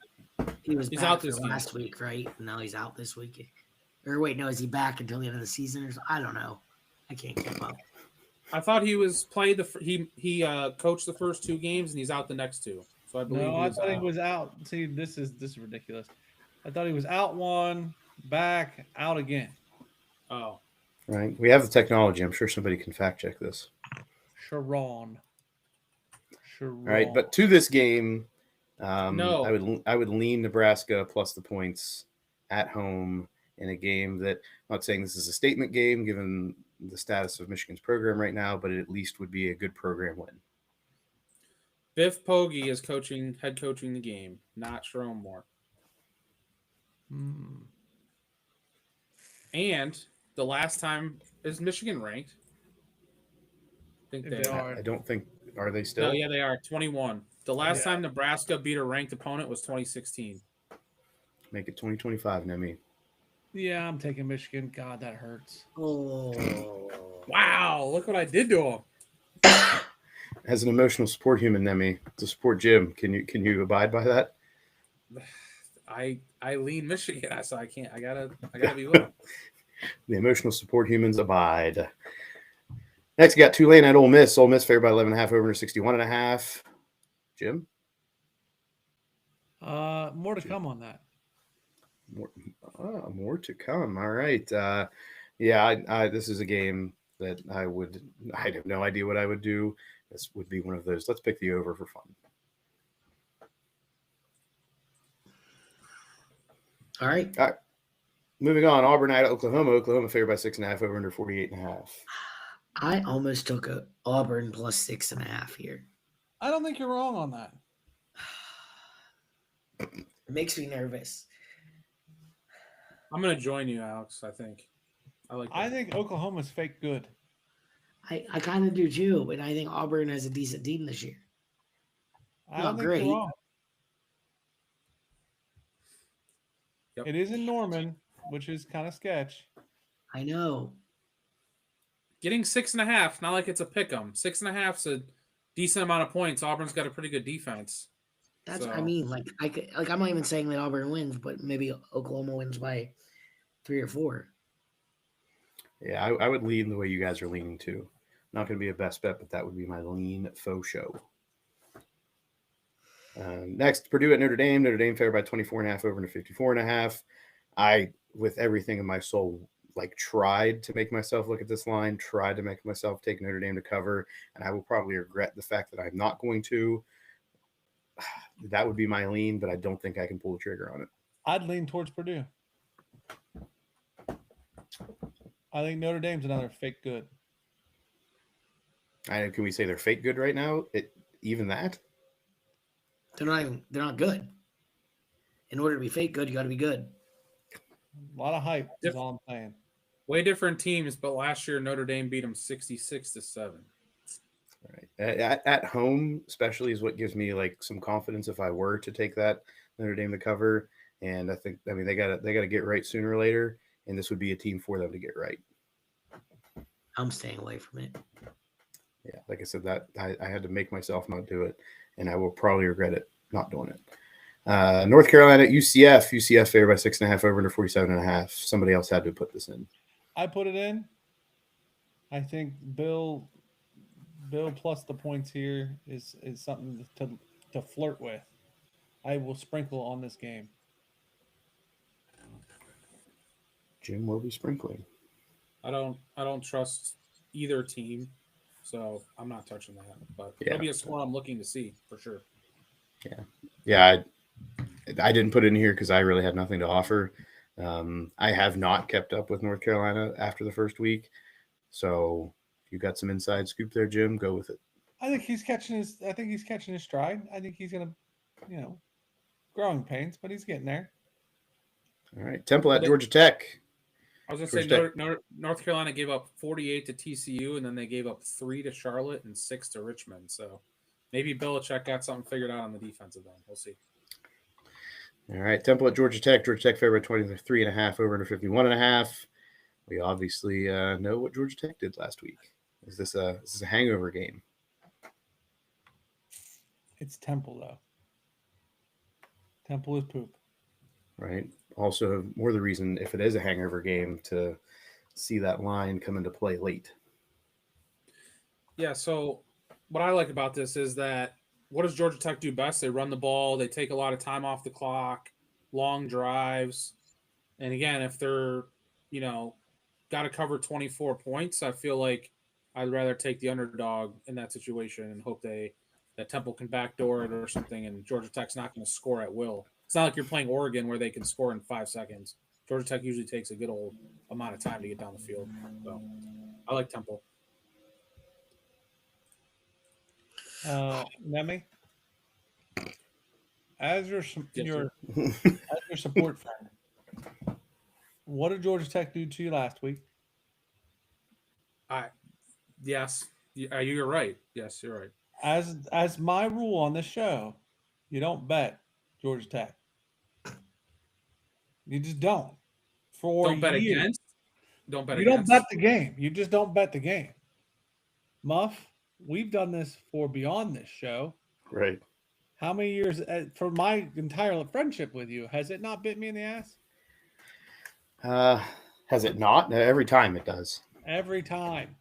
He was He's back out for this game. last week, right? Now he's out this week. Or wait, no, is he back until the end of the season? Or I don't know. I can't keep up. I thought he was played he coached the first two games and he's out the next two. So I believe No, I thought he was out. See, this is ridiculous. I thought he was out one, back, out again. Oh, Right. We have the technology. I'm sure somebody can fact check this. Sharon. All right. But to this game, No. I would lean Nebraska plus the points at home in a game that I'm not saying this is a statement game given the status of Michigan's program right now, but it at least would be a good program win. Biff Poggi is head coaching the game, not Sharon Moore. And the last time is Michigan ranked? I think They are. I don't think are they still? No, yeah, they are 21. The last time Nebraska beat a ranked opponent was 2016. Make it 2025, Nemi. Yeah, I'm taking Michigan. God, that hurts. Oh. Wow, look what I did to him. As an emotional support human, Nemi, to support Jim, can you abide by that? I lean Michigan, so I can't. I gotta be with them. The emotional support humans abide. Next, you got Tulane at Ole Miss. Ole Miss favored by 11.5 over 61.5. Jim? More to come on that. More to come. All right. This is a game that I have no idea what I would do. This would be one of those. Let's pick the over for fun. All right. Moving on. Auburn at Oklahoma. Oklahoma favored by 6.5 over under 48.5. I almost took a Auburn plus 6.5 here. I don't think you're wrong on that. It makes me nervous. I'm gonna join you, Alex. I think. I think Oklahoma's fake good. I kind of do too, but I think Auburn has a decent team this year. I Not don't think great. you're wrong. Yep. It is in Norman, which is kind of sketch. I know. Getting 6.5, not like it's a pick 'em. 6.5's a decent amount of points. Auburn's got a pretty good defense. That's So- I mean, I'm not even saying that Auburn wins, but maybe Oklahoma wins by 3 or 4. Yeah, I would lean the way you guys are leaning too. Not going to be a best bet, but that would be my lean faux show. Next, Purdue at Notre Dame. Notre Dame favored by 24.5 over to 54.5. I, with everything in my soul, tried to make myself look at this line, tried to make myself take Notre Dame to cover, and I will probably regret the fact that I'm not going to. That would be my lean, but I don't think I can pull the trigger on it. I'd lean towards Purdue. I think Notre Dame's another fake good. Can we say they're fake good right now? Even that? They're not good. In order to be fake good, you got to be good. A lot of hype is all I'm saying. Way different teams, but last year Notre Dame beat them 66-7. Right. At home, especially, is what gives me some confidence if I were to take that Notre Dame to cover. And they got to get right sooner or later, and this would be a team for them to get right. I'm staying away from it. Yeah, like I said, that I had to make myself not do it, and I will probably regret it not doing it. North Carolina at UCF favored by 6.5 over under 47.5. Somebody else had to put this in. I put it in. I think Bill plus the points here is something to flirt with. I will sprinkle on this game. Jim will be sprinkling. I don't trust either team, so I'm not touching that. But it'll be a score I'm looking to see for sure. Yeah. I didn't put it in here because I really had nothing to offer. I have not kept up with North Carolina after the first week, so if you got some inside scoop there, Jim, go with it. I think he's catching his stride. I think he's gonna, growing pains, but he's getting there. All right, Temple at Georgia Tech. I was going to say North Carolina gave up 48 to TCU, and then they gave up 3 to Charlotte and 6 to Richmond. So maybe Belichick got something figured out on the defensive end. We'll see. All right, Temple at Georgia Tech. Georgia Tech favored 23.5 over under 51.5. We obviously know what Georgia Tech did last week. Is this a hangover game? It's Temple, though. Temple is poop. Right. Also, more the reason, if it is a hangover game, to see that line come into play late. Yeah, so what I like about this is that what does Georgia Tech do best? They run the ball. They take a lot of time off the clock, long drives. And again, if they're, got to cover 24 points, I feel like I'd rather take the underdog in that situation and hope that Temple can backdoor it or something, and Georgia Tech's not going to score at will. It's not like you're playing Oregon where they can score in 5 seconds. Georgia Tech usually takes a good old amount of time to get down the field. So I like Temple. Nemi, as your support friend, what did Georgia Tech do to you last week? Yes, you're right. Yes, you're right. As my rule on this show, you don't bet Georgia Tech. You just don't. Don't bet against. You don't bet the game. You just don't bet the game. Muff, we've done this for beyond this show. Right. How many years for my entire friendship with you has it not bit me in the ass? Has it not? No, every time it does. Every time.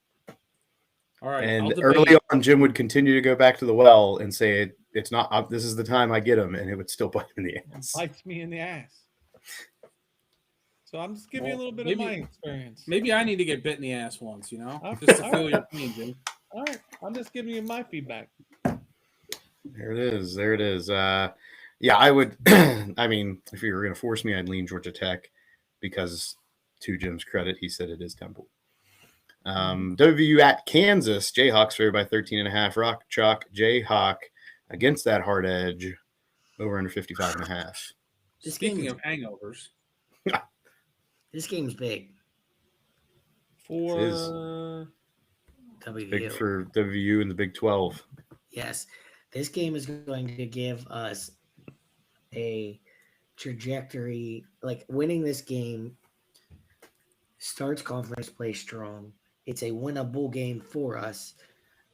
All right. And I'll debate. early on, Jim would continue to go back to the well and say, "It's not. This is the time I get him," and it would still bite him in the ass. Bites me in the ass. So I'm just giving you a Well, little bit of my experience. Maybe I need to get bit in the ass once, Okay. just to feel your pain, Jim. All right. I'm just giving you my feedback. There it is. There it is. Yeah, I would. I mean, if you were going to force me, I'd lean Georgia Tech because, to Jim's credit, he said it is Temple. WVU at Kansas. Jayhawks favored by 13.5. Rock Chalk Jayhawk against that hard edge over under 55.5. Speaking of hangovers, This game's big. For WVU. Big for WVU in the Big 12. Yes. This game is going to give us a trajectory. Like winning this game starts conference play strong. It's a winnable game for us.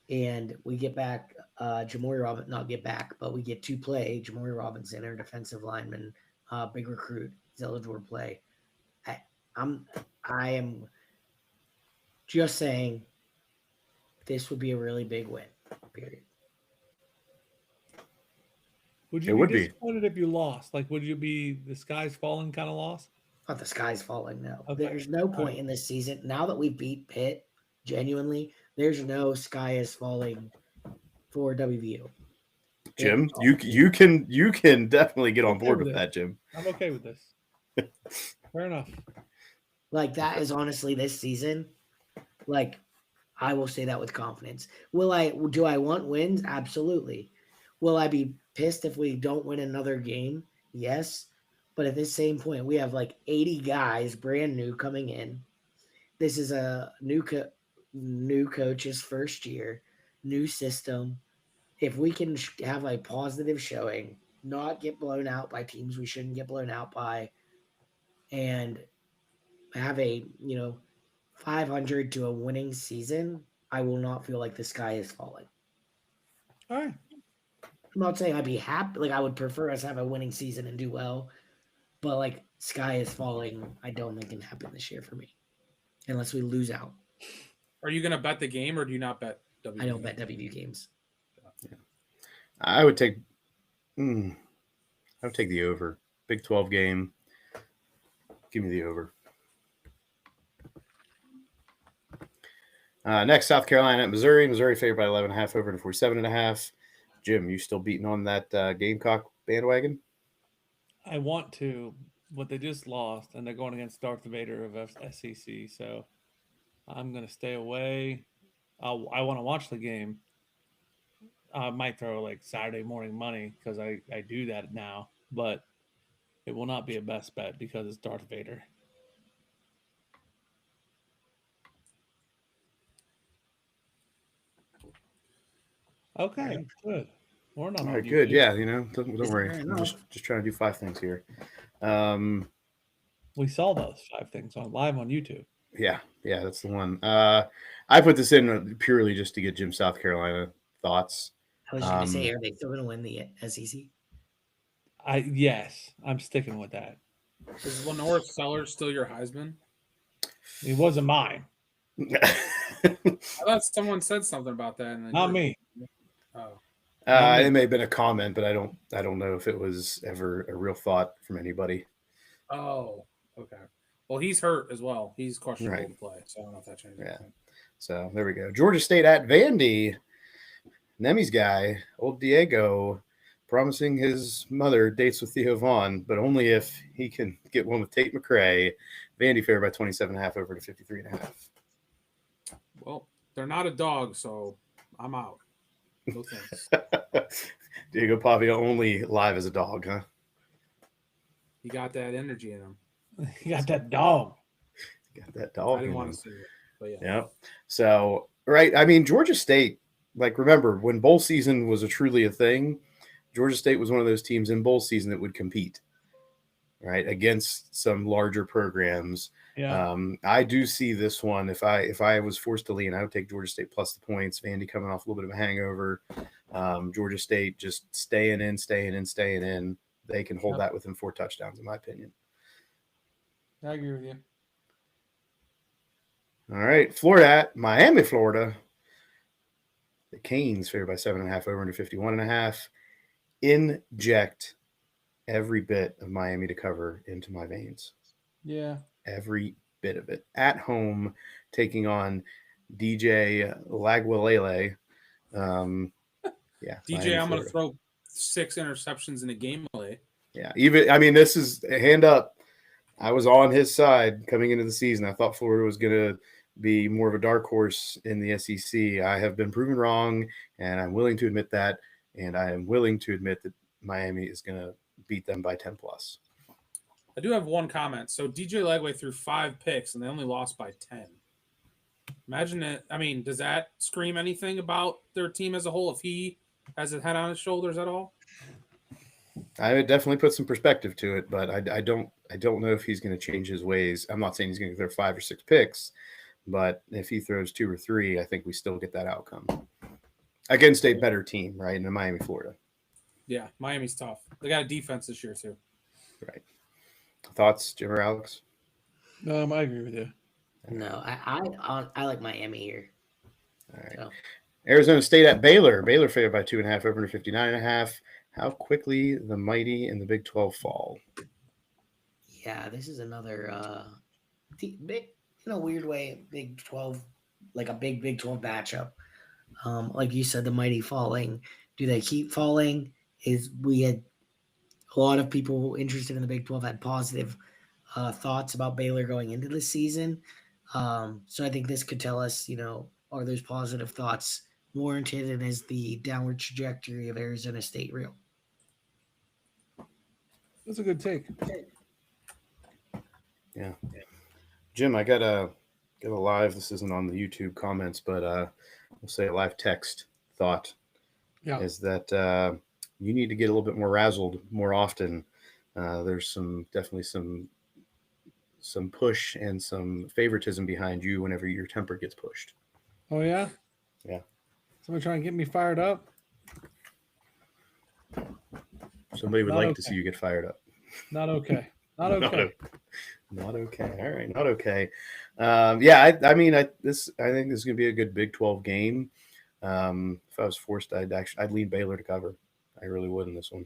And we get back Jamori Robinson, not get back, but we get to play Jamori Robinson, our defensive lineman, big recruit. He's eligible to play. I am just saying this would be a really big win, period. would It you would be be. disappointed if you lost? Like, would you be the sky's falling kind of loss? Not the sky's falling, no. Okay. There's no point in this season. Now that we beat Pitt, genuinely, there's no sky is falling for WVU. Jim, you can definitely get on Okay board with with it. that, Jim. I'm okay with this. Fair enough. Like that is honestly this season. Like I will say that with confidence. Do I want wins? Absolutely. Will I be pissed if we don't win another game? Yes. But at this same point, we have like 80 guys brand new coming in. This is a new coach's first year, new system. If we can have a positive showing, not get blown out by teams we shouldn't get blown out by, and have a 500 to a winning season, I will not feel like the sky is falling. All right. I'm not saying I'd be happy. Like I would prefer us have a winning season and do well, but like sky is falling, I don't think can happen this year for me, unless we lose out. are you going to bet the game or do you not bet WVU? I don't bet WVU games. I would take the over. Big 12 game. Give me the over. Next, South Carolina at Missouri. Missouri favored by 11.5 over to 47.5. Jim, you still beating on that Gamecock bandwagon? I want to, but they just lost, and they're going against Darth Vader of SEC. So I'm going to stay away. I want to watch the game. I might throw like Saturday morning money because I do that now, but it will not be a best bet because it's Darth Vader. Okay, good. We're not All on right, good. YouTube. Yeah, don't worry. fair I'm enough. just trying to do 5 things here. We saw those 5 things live on YouTube. Yeah, that's the one. I put this in purely just to get Jim South Carolina thoughts. I was just going to say, are they still going to win the SEC? Yes, I'm sticking with that. Is Lenore Sellers still your Heisman? It wasn't mine. I thought someone said something about that. Not me. Oh. It may have been a comment, but I don't know if it was ever a real thought from anybody. Oh, okay. Well, he's hurt as well. He's questionable Right. to play, so I don't know if that changes. Yeah. anything. So there we go. Georgia State at Vandy. Nemi's guy, old Diego, promising his mother dates with Theo Vaughn, but only if he can get one with Tate McRae. Vandy favored by 27.5 over to 53.5. Well, they're not a dog, so I'm out. No thanks. Diego Pavia only live as a dog, huh? He got that energy in him. You got that dog. Got that dog. I didn't in want him. to see it, but yeah. Yeah. So, right. I mean, Georgia State, like, remember when bowl season was truly a thing, Georgia State was one of those teams in bowl season that would compete, right, against some larger programs. Yeah. I do see this one. If I was forced to lean, I would take Georgia State plus the points. Vandy coming off a little bit of a hangover. Georgia State just staying in. They can hold that within 4 touchdowns, in my opinion. I agree with you. All right, Florida at Miami, Florida. The Canes favored by 7.5 over under 51.5. Inject every bit of Miami to cover into my veins. Yeah. Every bit of it. At home, taking on DJ Lagualele. Yeah. DJ, Miami, I'm going Florida. to throw 6 interceptions in a game play. Yeah. This is a hand up. I was on his side coming into the season. I thought Florida was going to be more of a dark horse in the SEC. I have been proven wrong, and I'm willing to admit that. And I am willing to admit that Miami is going to beat them by 10 plus. I do have one comment. So DJ Legway threw 5 picks, and they only lost by 10. Imagine it. I mean, does that scream anything about their team as a whole if he has his head on his shoulders at all? I would definitely put some perspective to it, but I don't know if he's going to change his ways. I'm not saying he's going to throw 5 or 6 picks, but if he throws 2 or 3, I think we still get that outcome against a better team, right? In Miami, Florida. Yeah, Miami's tough. They got a defense this year too. Right. Thoughts, Jim or Alex? I agree with you. No, I like Miami here. All right. So. Arizona State at Baylor. Baylor favored by 2.5 over 59.5. How quickly the mighty in the Big 12 fall. Yeah, this is another big, in a weird way, Big 12, like a Big 12 matchup. Like you said, the mighty falling. Do they keep falling? We had a lot of people interested in the Big 12 had positive thoughts about Baylor going into the season. So I think this could tell us, are those positive thoughts warranted, and is the downward trajectory of Arizona State real? That's a good take. Yeah. Jim, I got a live, this isn't on the YouTube comments, but we'll say a live text thought is that you need to get a little bit more razzled more often. There's definitely some push and some favoritism behind you whenever your temper gets pushed. Oh, yeah? Yeah. Someone trying to get me fired up? Somebody would like to see you get fired up. Not okay. Not okay. Not okay. All right. Not okay. I think this is going to be a good Big 12 game. If I was forced, I'd lean Baylor to cover. I really would in this one.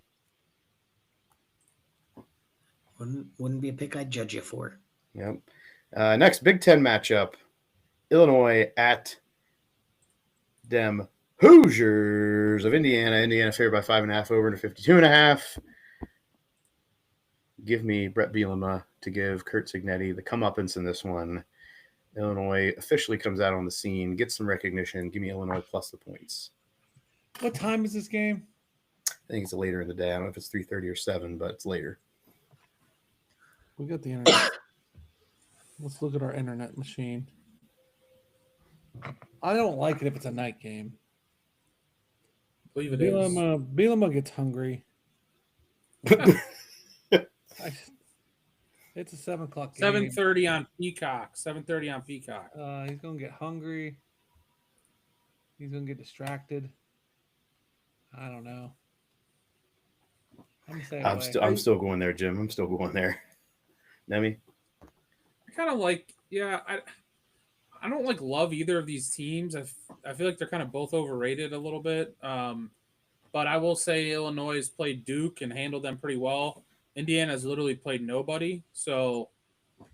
Wouldn't be a pick I'd judge you for. Yep. Next Big 10 matchup. Illinois at them Hoosiers of Indiana. Indiana favored by 5.5 over to 52.5. Give me Brett Bielema to give Kurt Signetti the comeuppance in this one. Illinois officially comes out on the scene, gets some recognition. Give me Illinois plus the points. What time is this game? I think it's later in the day. I don't know if it's 3:30 or 7, but it's later. We got the internet. Let's look at our internet machine. I don't like it if it's a night game. Believe it is. Bielema gets hungry. It's a 7 o'clock game. 7:30 on Peacock. 7:30 on Peacock. He's gonna get hungry. He's gonna get distracted. I don't know. I'm still going there, Jim. I'm still going there. Nemi? I kind of like, I don't love either of these teams. I feel like they're kind of both overrated a little bit. But I will say Illinois has played Duke and handled them pretty well. Indiana has literally played nobody. So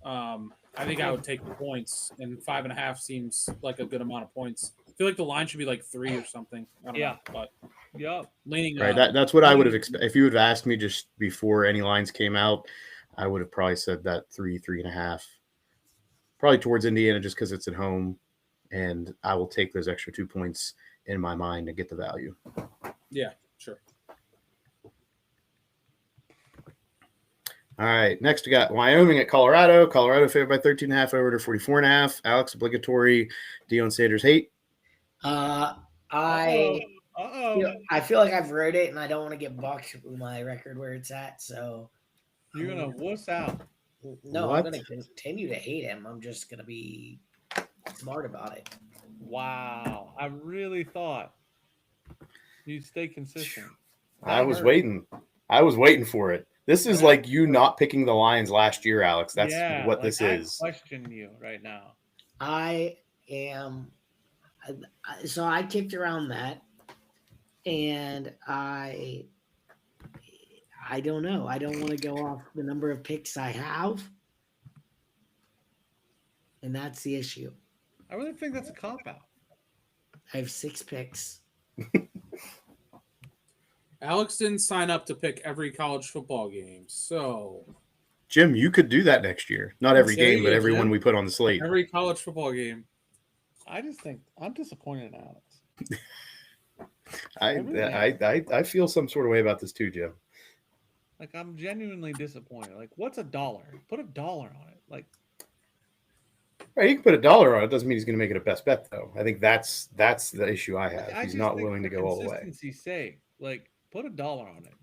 I think I would take the points, and 5.5 seems like a good amount of points. I feel like the line should be like 3 or something. I don't know, but leaning right. That's what I would have expected. If you would have asked me just before any lines came out, I would have probably said that 3.5. Probably towards Indiana just because it's at home, and I will take those extra 2 points in my mind to get the value. Yeah, sure. All right, next we got Wyoming at Colorado. Colorado favored by 13.5 over to 44.5. Alex, obligatory Deion Sanders hate. I feel like I've wrote it, and I don't want to get bucked with my record where it's at. So you're gonna wuss out. No, what? I'm gonna continue to hate him. I'm just gonna be smart about it. Wow, I really thought. You stay consistent. I That was hurt. waiting. I was waiting for it. This is That like you hurt. not picking the Lions last year, Alex. That's Yeah, what like, this I is. question you right now. I am. So I kicked around that, and I don't know. I don't want to go off the number of picks I have, and that's the issue. I really think that's a cop out. I have 6 picks. Alex didn't sign up to pick every college football game, so Jim, you could do that next year. Not every There you game, but go, every one Jim. we put on the slate. every college football game. I just think I'm disappointed in Alex. I feel some sort of way about this too, Jim. Like, I'm genuinely disappointed. Like, what's $1? Put $1 on it. Like, Right, you can put $1 on it. Doesn't mean he's going to make it a best bet, though. I think that's the issue I have. I He's just not think willing to for go all the way. consistency's sake, like, put $1 on it.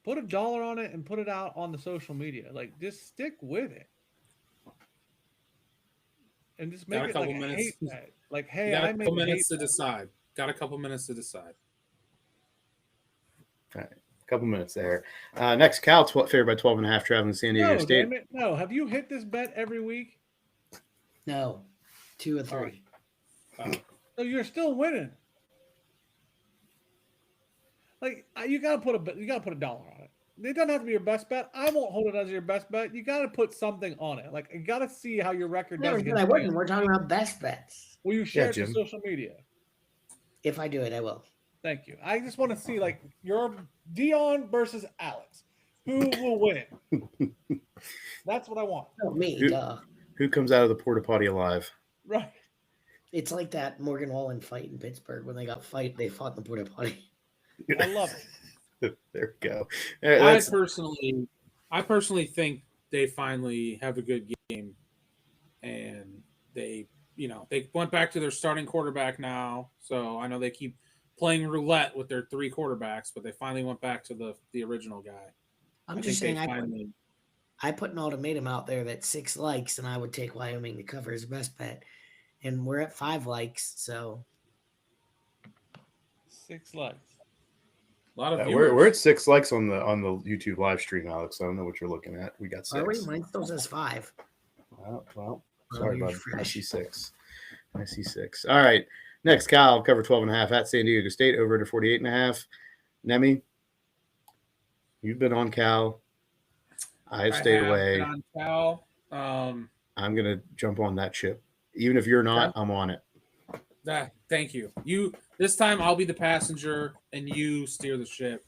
Put $1 on it and put it out on the social media. Like, just stick with it. And just make Got a it couple like a minutes. hate bet. Like, You hey, got I a made couple a hate minutes to bet. decide. Got a couple minutes to decide. All right, a couple minutes there. Next, Cal, favored by 12.5, traveling to San Diego No, State. damn it. No. Have you hit this bet every week? No, 2 or 3. So you're still winning. Like, you gotta put $1 on it. It doesn't have to be your best bet. I won't hold it as your best bet. You gotta put something on it. Like, you gotta see how your record does Never said against I wouldn't. fans. We're talking about best bets. Will you share it to Jim. social media? If I do it, I will. Thank you. I just want to see, like, your Dion versus Alex. Who will win? That's what I want. Oh, me, Who- duh. Who comes out of the porta potty alive? Right. It's like that Morgan Wallen fight in Pittsburgh when they fought in the porta potty. I love it. There we go. I personally think they finally have a good game, and they went back to their starting quarterback now. So I know they keep playing roulette with their 3 quarterbacks, but they finally went back to the original guy. I'm I just think saying I put an ultimatum out there that 6 likes, and I would take Wyoming to cover as best bet. And we're at 5 likes, so 6 likes. A lot of viewers. We're at 6 likes on the YouTube live stream, Alex. I don't know what you're looking at. We got 6. are we? Mine still says 5. Well, sorry, you're bud. I fresh. see 6. All right. Next, Cal, cover 12.5 at San Diego State, over to 48.5. Nemi, you've been on Cal. I've stayed away. On Cal. I'm going to jump on that ship. Even if you're not, I'm on it. Thank you. This time I'll be the passenger and you steer the ship,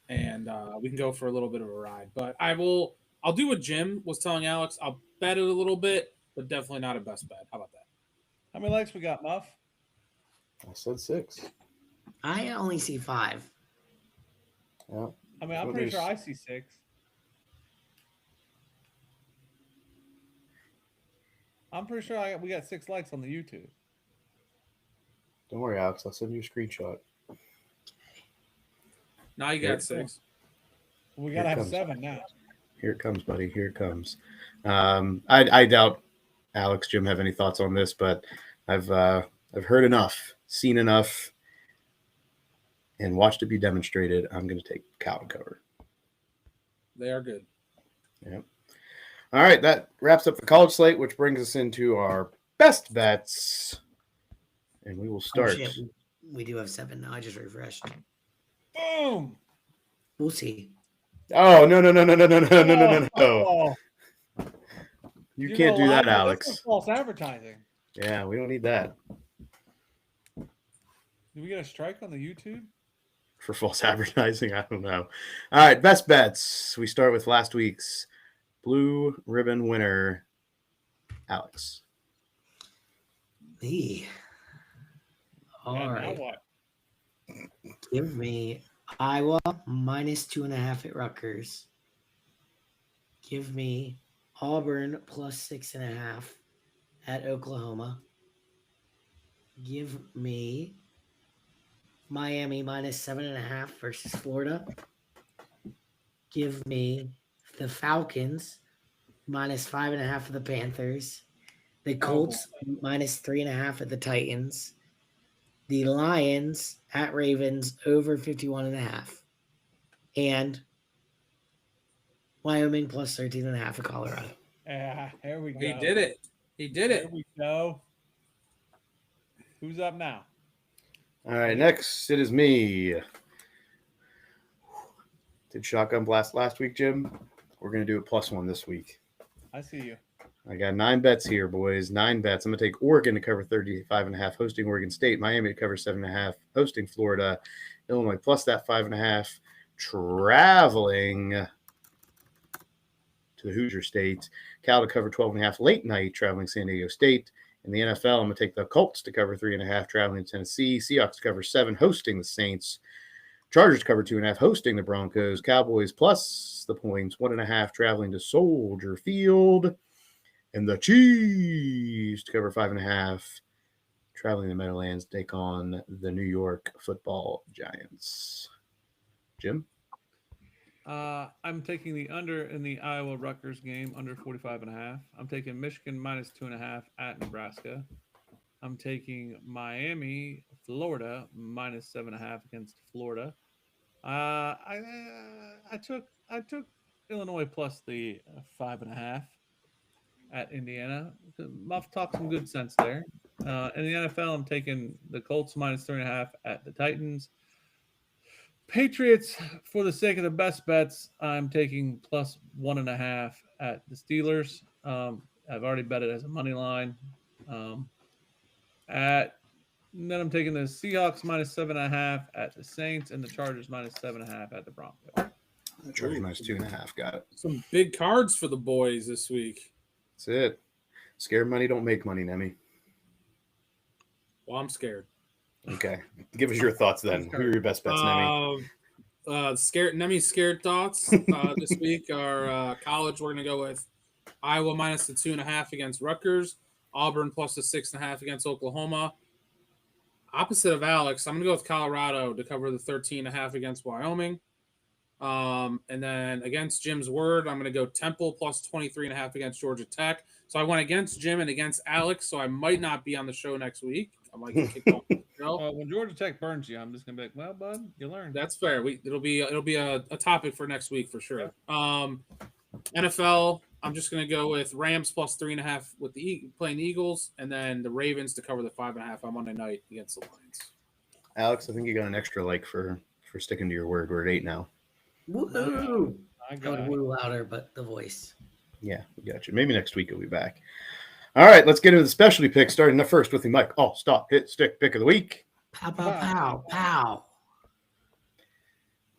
and we can go for a little bit of a ride. But I'll do what Jim was telling Alex. I'll bet it a little bit, but definitely not a best bet. How about that? How many likes we got, Muff? I said 6. I only see 5. Yeah. I mean, I'm Well, pretty sure I there's- see 6. I'm pretty sure we got 6 likes on the YouTube. Don't worry, Alex. I'll send you a screenshot. Now you got 6. We Here gotta it have comes. 7 now. Here it comes, buddy. Here it comes. I doubt Alex, Jim have any thoughts on this, but I've heard enough, seen enough, and watched it be demonstrated. I'm going to take Cal to cover. They are good. Yep. All right, that wraps up the college slate, which brings us into our best bets, and we will Oh, start. shit. We do have 7 now. I just refreshed. Boom! We'll see. Oh no! Oh, You you're can't gonna do lie that, to me. That's Alex. just false advertising. Yeah, we don't need that Did we get a strike on the YouTube? for false advertising. I don't know. All right, best bets. We start with last week's blue ribbon winner, Alex. Me. All Yeah, now right. what? Give me Iowa minus 2.5 at Rutgers. Give me Auburn plus 6.5 at Oklahoma. Give me Miami minus 7.5 versus Florida. Give me the Falcons minus 5.5 for the Panthers. The Colts minus 3.5 at the Titans. the Lions at Ravens over 51.5. And Wyoming plus 13.5 at Colorado. Yeah, here we go. He did it. He did There it. we go. Who's up now? All right, next it is me. Did shotgun blast last week, Jim? We're going to do a +1 this week. I see you. I got 9 bets here, boys. 9 bets. I'm going to take Oregon to cover 35.5, hosting Oregon State. Miami to cover 7.5, hosting Florida. Illinois plus that 5.5, traveling to the Hoosier State. Cal to cover 12.5, late night, traveling San Diego State. In the NFL, I'm going to take the Colts to cover 3.5, traveling to Tennessee. Seahawks to cover 7, hosting the Saints. Chargers cover 2.5, hosting the Broncos. Cowboys plus the points, 1.5, traveling to Soldier Field. And the Chiefs to cover 5.5, traveling to the Meadowlands, take on the New York Football Giants. Jim? I'm taking the under in the Iowa Rutgers game, under 45.5. I'm taking Michigan minus 2.5 at Nebraska. I'm taking Miami, Florida minus 7.5 against Florida. I took Illinois plus the 5.5 at Indiana. Muff talked some good sense there. In the NFL, I'm taking the Colts minus 3.5 at the Titans. Patriots, for the sake of the best bets, I'm taking plus 1.5 at the Steelers. I've already bet it as a money line. Then I'm taking the Seahawks minus 7.5 at the Saints and the Chargers minus 7.5 at the Broncos. Chargers minus 2.5, got it. Some big cards for the boys this week. That's it. Scared money don't make money, Nemi. Well, I'm scared. Okay. Give us your thoughts then. Who are your best bets, Nemi? Nemi's scared thoughts this week are college. We're going to go with Iowa minus the 2.5 against Rutgers. Auburn plus the 6.5 against Oklahoma. Opposite of Alex, I'm going to go with Colorado to cover the 13.5 against Wyoming. And then against Jim's word, I'm going to go Temple plus 23.5 against Georgia Tech. So I went against Jim and against Alex, so I might not be on the show next week. I might get kicked off the show. When Georgia Tech burns you, I'm just gonna be like, well, bud, you learned. That's fair. It'll be a topic for next week for sure. NFL, I'm just gonna go with Rams plus 3.5 with playing the Eagles, and then the Ravens to cover the 5.5 on Monday night against the Lions. Alex, I think you got an extra like for sticking to your word. We're at 8 now. Woo! I I would woo louder, but the voice. Yeah, we got you. Maybe next week we'll be back. All right, let's get into the specialty picks, starting the first with the Mike. Oh, stop, hit, stick, pick of the week. Pow, pow, pow, pow.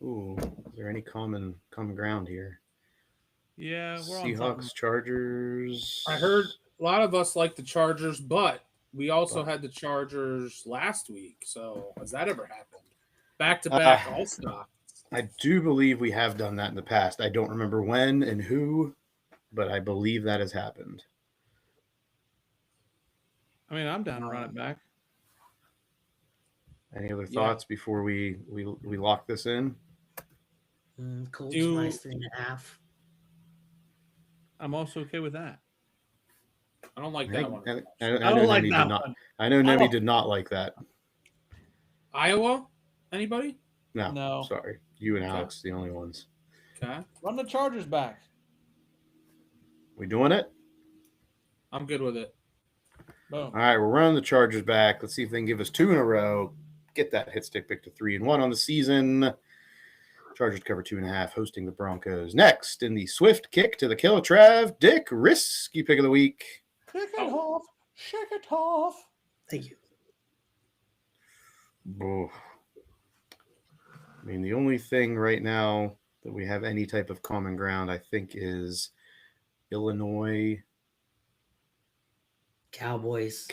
Ooh, is there any common ground here? Yeah, we're on Seahawks, something. Chargers. I heard a lot of us like the Chargers, but we also had the Chargers last week. So has that ever happened? Back to back all stop. I do believe we have done that in the past. I don't remember when and who, but I believe that has happened. I mean, I'm down to run it back. Any other thoughts before we lock this in? Colts minus 3.5. I'm also okay with that. I don't like that one. I don't like that one. I know Nemi did not like that. Iowa? Anybody? No. Sorry. You and Alex, the only ones. Okay. Run the Chargers back. We doing it? I'm good with it. Boom. All right, we're running the Chargers back. Let's see if they can give us 2 in a row. Get that hit stick pick to 3-1 on the season. Chargers cover 2.5, hosting the Broncos. Next, in the swift kick to the killer Trav, Dick, risky pick of the week. Pick it off. Shake it off. Thank you. Oh. I mean, the only thing right now that we have any type of common ground, I think, is Illinois, Cowboys.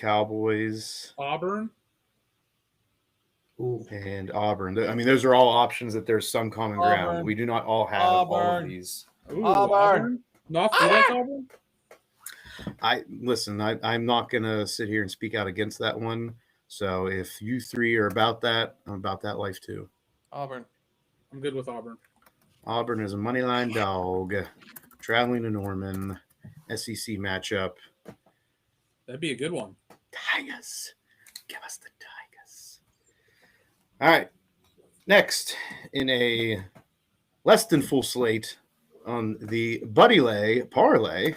Auburn? Ooh. and Auburn. I mean, those are all options that there's some common ground. Auburn. We do not all have all of Auburn. these. Ooh, Auburn. Muff, you like Auburn? I'm not gonna sit here and speak out against that one. So if you three are about that, I'm about that life too. Auburn. I'm good with Auburn. Auburn is a money line dog, traveling to Norman, SEC matchup. That'd be a good one. Tigers, give us the Tigers. All right. Next, in a less than full slate on the Buddy Lay Parlay.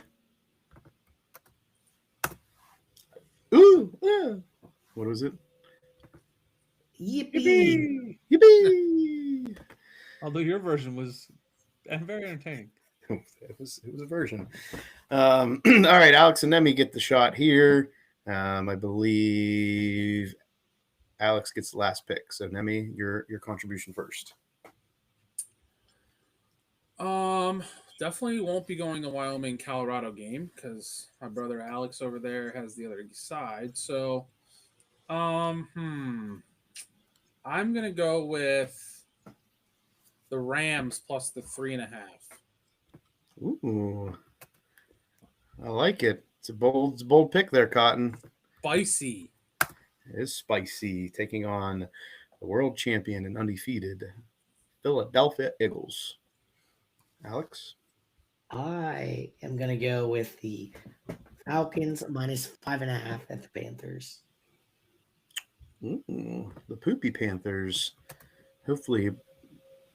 Ooh, yeah. What was it? Yippee! Yippee! Yippee! Although your version was very entertaining. It was a version. All right, Alex and Nemi get the shot here. I believe Alex gets the last pick. So Nemi, your contribution first. Definitely won't be going to Wyoming Colorado game because my brother Alex over there has the other side. So, I'm gonna go with the Rams plus the 3.5. Ooh, I like it. It's a bold pick there, Cotton. Spicy. It is spicy, taking on the world champion and undefeated Philadelphia Eagles. Alex? I am going to go with the Falcons minus 5.5 at the Panthers. Ooh, the Poopy Panthers. Hopefully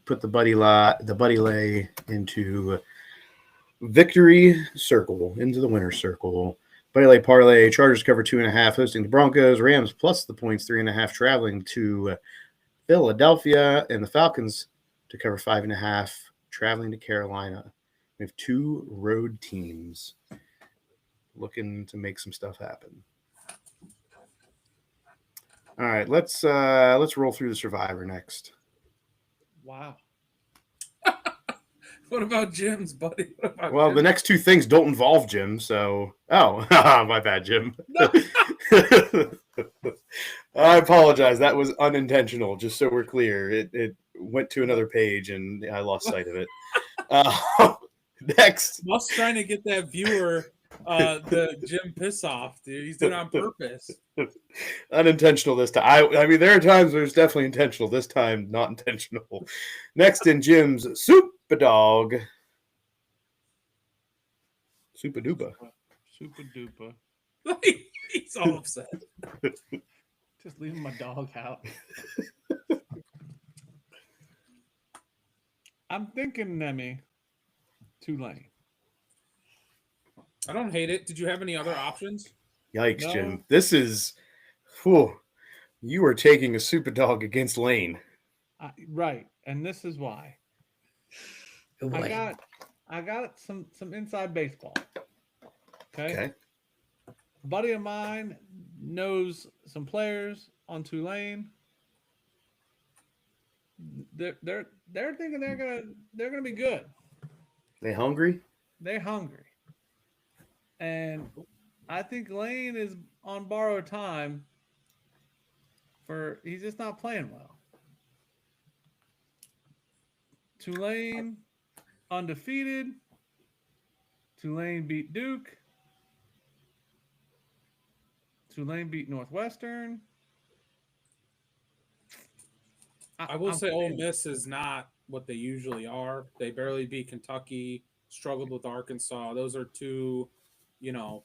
put the Buddy Lay into victory circle, into the winner's circle. Buddy Lay Parlay, Chargers cover 2.5, hosting the Broncos. Rams plus the points, 3.5, traveling to Philadelphia. And the Falcons to cover 5.5, traveling to Carolina. We have two road teams looking to make some stuff happen. All right, let's roll through the Survivor next. Wow. What about Jim's, buddy? Well, the next two things don't involve Jim, so my bad, Jim. No. I apologize. That was unintentional. Just so we're clear, it went to another page and I lost sight of it. Next, Muff's trying to get that viewer the Jim piss off, dude. He's doing it on purpose. unintentional this time. I mean, there are times where it's definitely intentional. This time, not intentional. Next in Jim's Supa Dawg. Supa Dupa. Super duper. He's all upset. Just leaving my dog out. I'm thinking, Nemi, Tulane. I don't hate it. Did you have any other options? Yikes, No. Jim. This is, you are taking a Supa Dawg against Lane. Right, and this is why. Oh, boy. I got some inside baseball. Okay. A buddy of mine knows some players on Tulane. They're thinking they're gonna be good. They hungry? They're hungry, and I think Lane is on borrowed time. He's just not playing well. Tulane undefeated. Tulane beat Duke. Tulane beat Northwestern. I will say Ole Miss is not what they usually are. They barely beat Kentucky, struggled with Arkansas. Those are two,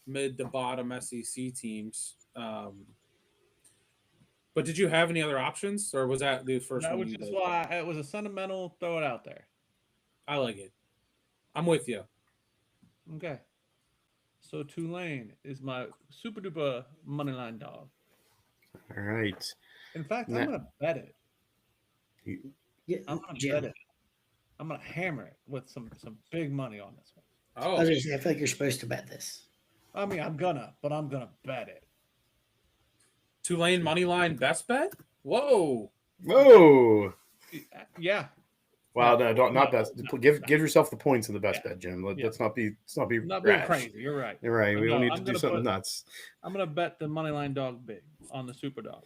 mid to bottom SEC teams. But did you have any other options, or was that the first That one? was just why it was a sentimental throw it out there. I like it. I'm with you. Okay. So Tulane is my super duper moneyline dog. All right. In fact, Nah. I'm gonna bet it. Yeah, I'm gonna Jim, bet it. I'm gonna hammer it with some big money on this one. I Oh, was gonna say, I feel like you're supposed to bet this. I mean, I'm gonna bet it. Tulane money line best bet. Whoa. Whoa. Yeah. Wow, no, not No, best. no, give no. yourself the points in the best Yeah. bet, Jim. Yeah. Let's not be I'm not being rash. crazy. You're right. You're right. But We don't no, need I'm to do gonna something put- nuts. I'm gonna bet the moneyline dog big on the super dog.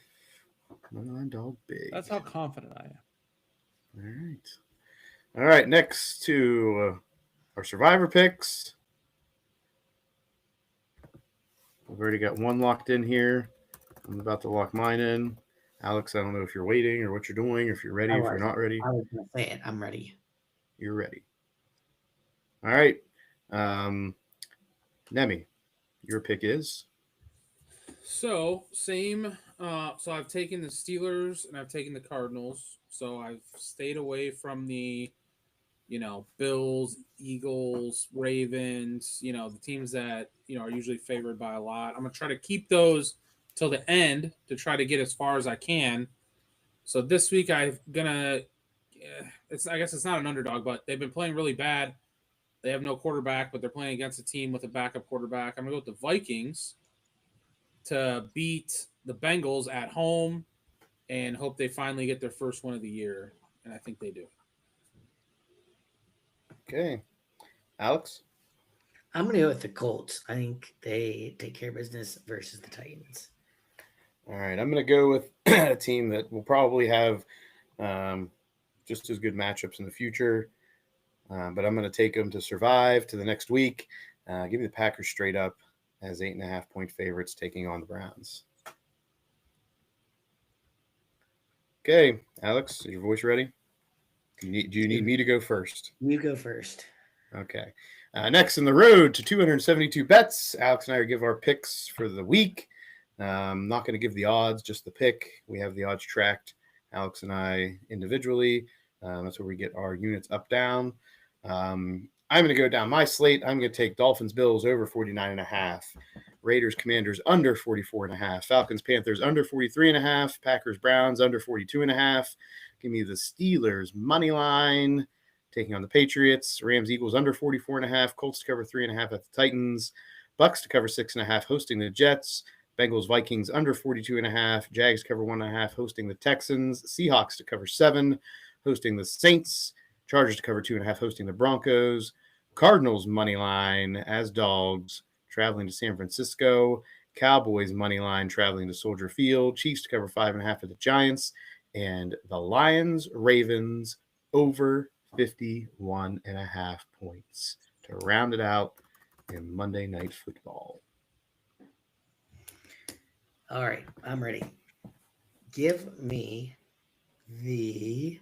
Moneyline Dog big. That's how confident I am. All right. All right. Next to our Survivor picks. We've already got one locked in here. I'm about to lock mine in. Alex, I don't know if you're waiting or what you're doing, if you're ready, I if was. you're not ready. I was gonna say it. I'm ready. You're ready. All right. Nemi, your pick is? So same. So I've taken the Steelers and I've taken the Cardinals. So I've stayed away from the, Bills, Eagles, Ravens. The teams that are usually favored by a lot. I'm gonna try to keep those till the end to try to get as far as I can. So this week I'm gonna. I guess it's not an underdog, but they've been playing really bad. They have no quarterback, but they're playing against a team with a backup quarterback. I'm gonna go with the Vikings to beat the Bengals at home and hope they finally get their first one of the year. And I think they do. Okay. Alex? I'm going to go with the Colts. I think they take care of business versus the Titans. All right. I'm going to go with a team that will probably have just as good matchups in the future. But I'm going to take them to survive to the next week. Give me the Packers straight up as 8.5-point favorites taking on the Browns. Okay, Alex, is your voice ready? Do you need me to go first? You go first. Okay. Next in the road to 272 bets, Alex and I give our picks for the week. I'm not going to give the odds, just the pick. We have the odds tracked, Alex and I individually. That's where we get our units up, down. I'm going to go down my slate. I'm going to take Dolphins, Bills over 49.5. Raiders, Commanders under 44.5. Falcons, Panthers under 43.5. Packers, Browns under 42.5. Give me the Steelers money line taking on the Patriots. Rams, Eagles under 44.5. Colts to cover 3.5 at the Titans. Bucks to cover 6.5 hosting the Jets. Bengals, Vikings under 42.5. Jags cover 1.5 hosting the Texans. Seahawks to cover 7 hosting the Saints. Chargers to cover 2.5 hosting the Broncos. Cardinals money line as dogs traveling to San Francisco. Cowboys money line traveling to Soldier Field. Chiefs to cover 5.5 at the Giants. And the Lions, Ravens over 51.5 points to round it out in Monday Night Football. All right, I'm ready. Give me the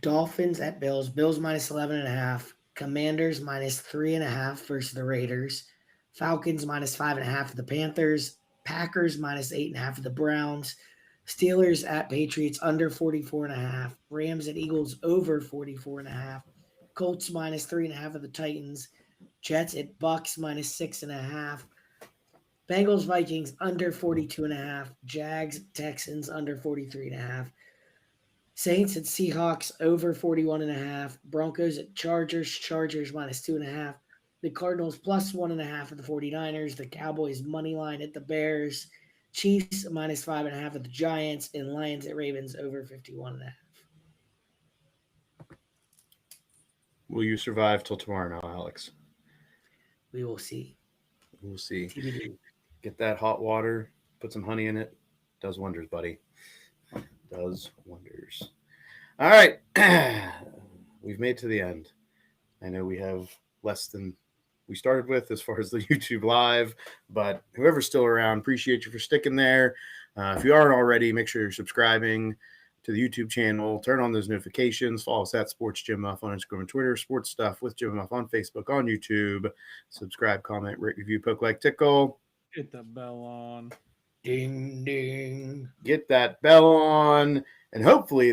Dolphins at Bills. Bills minus 11.5. Commanders minus 3.5 versus the Raiders. Falcons minus 5.5 of the Panthers. Packers minus 8.5 of the Browns. Steelers at Patriots under 44.5. Rams at Eagles over 44.5. Colts minus 3.5 of the Titans. Jets at Bucks minus 6.5. Bengals Vikings under 42.5. Jags Texans under 43.5. Saints at Seahawks over 41.5. Broncos at Chargers minus 2.5. The Cardinals plus 1.5 of the 49ers. The Cowboys money line at the Bears. Chiefs minus 5.5 at the Giants. And Lions at Ravens over 51.5. Will you survive till tomorrow now, Alex? We will see. We'll see. TBD. Get that hot water, put some honey in it. Does wonders, buddy. Does wonders. All right. We've made to the end. I know we have less than we started with as far as the YouTube live, but whoever's still around, appreciate you for sticking there. If you aren't already, make sure you're subscribing to the YouTube channel. Turn on those notifications. Follow us at Sports Jim Muff on Instagram and Twitter. Sports Stuff with Jim Muff on Facebook, on YouTube. Subscribe, comment, rate, review, poke, like, tickle. Get the bell on. Ding, ding. Get that bell on, and hopefully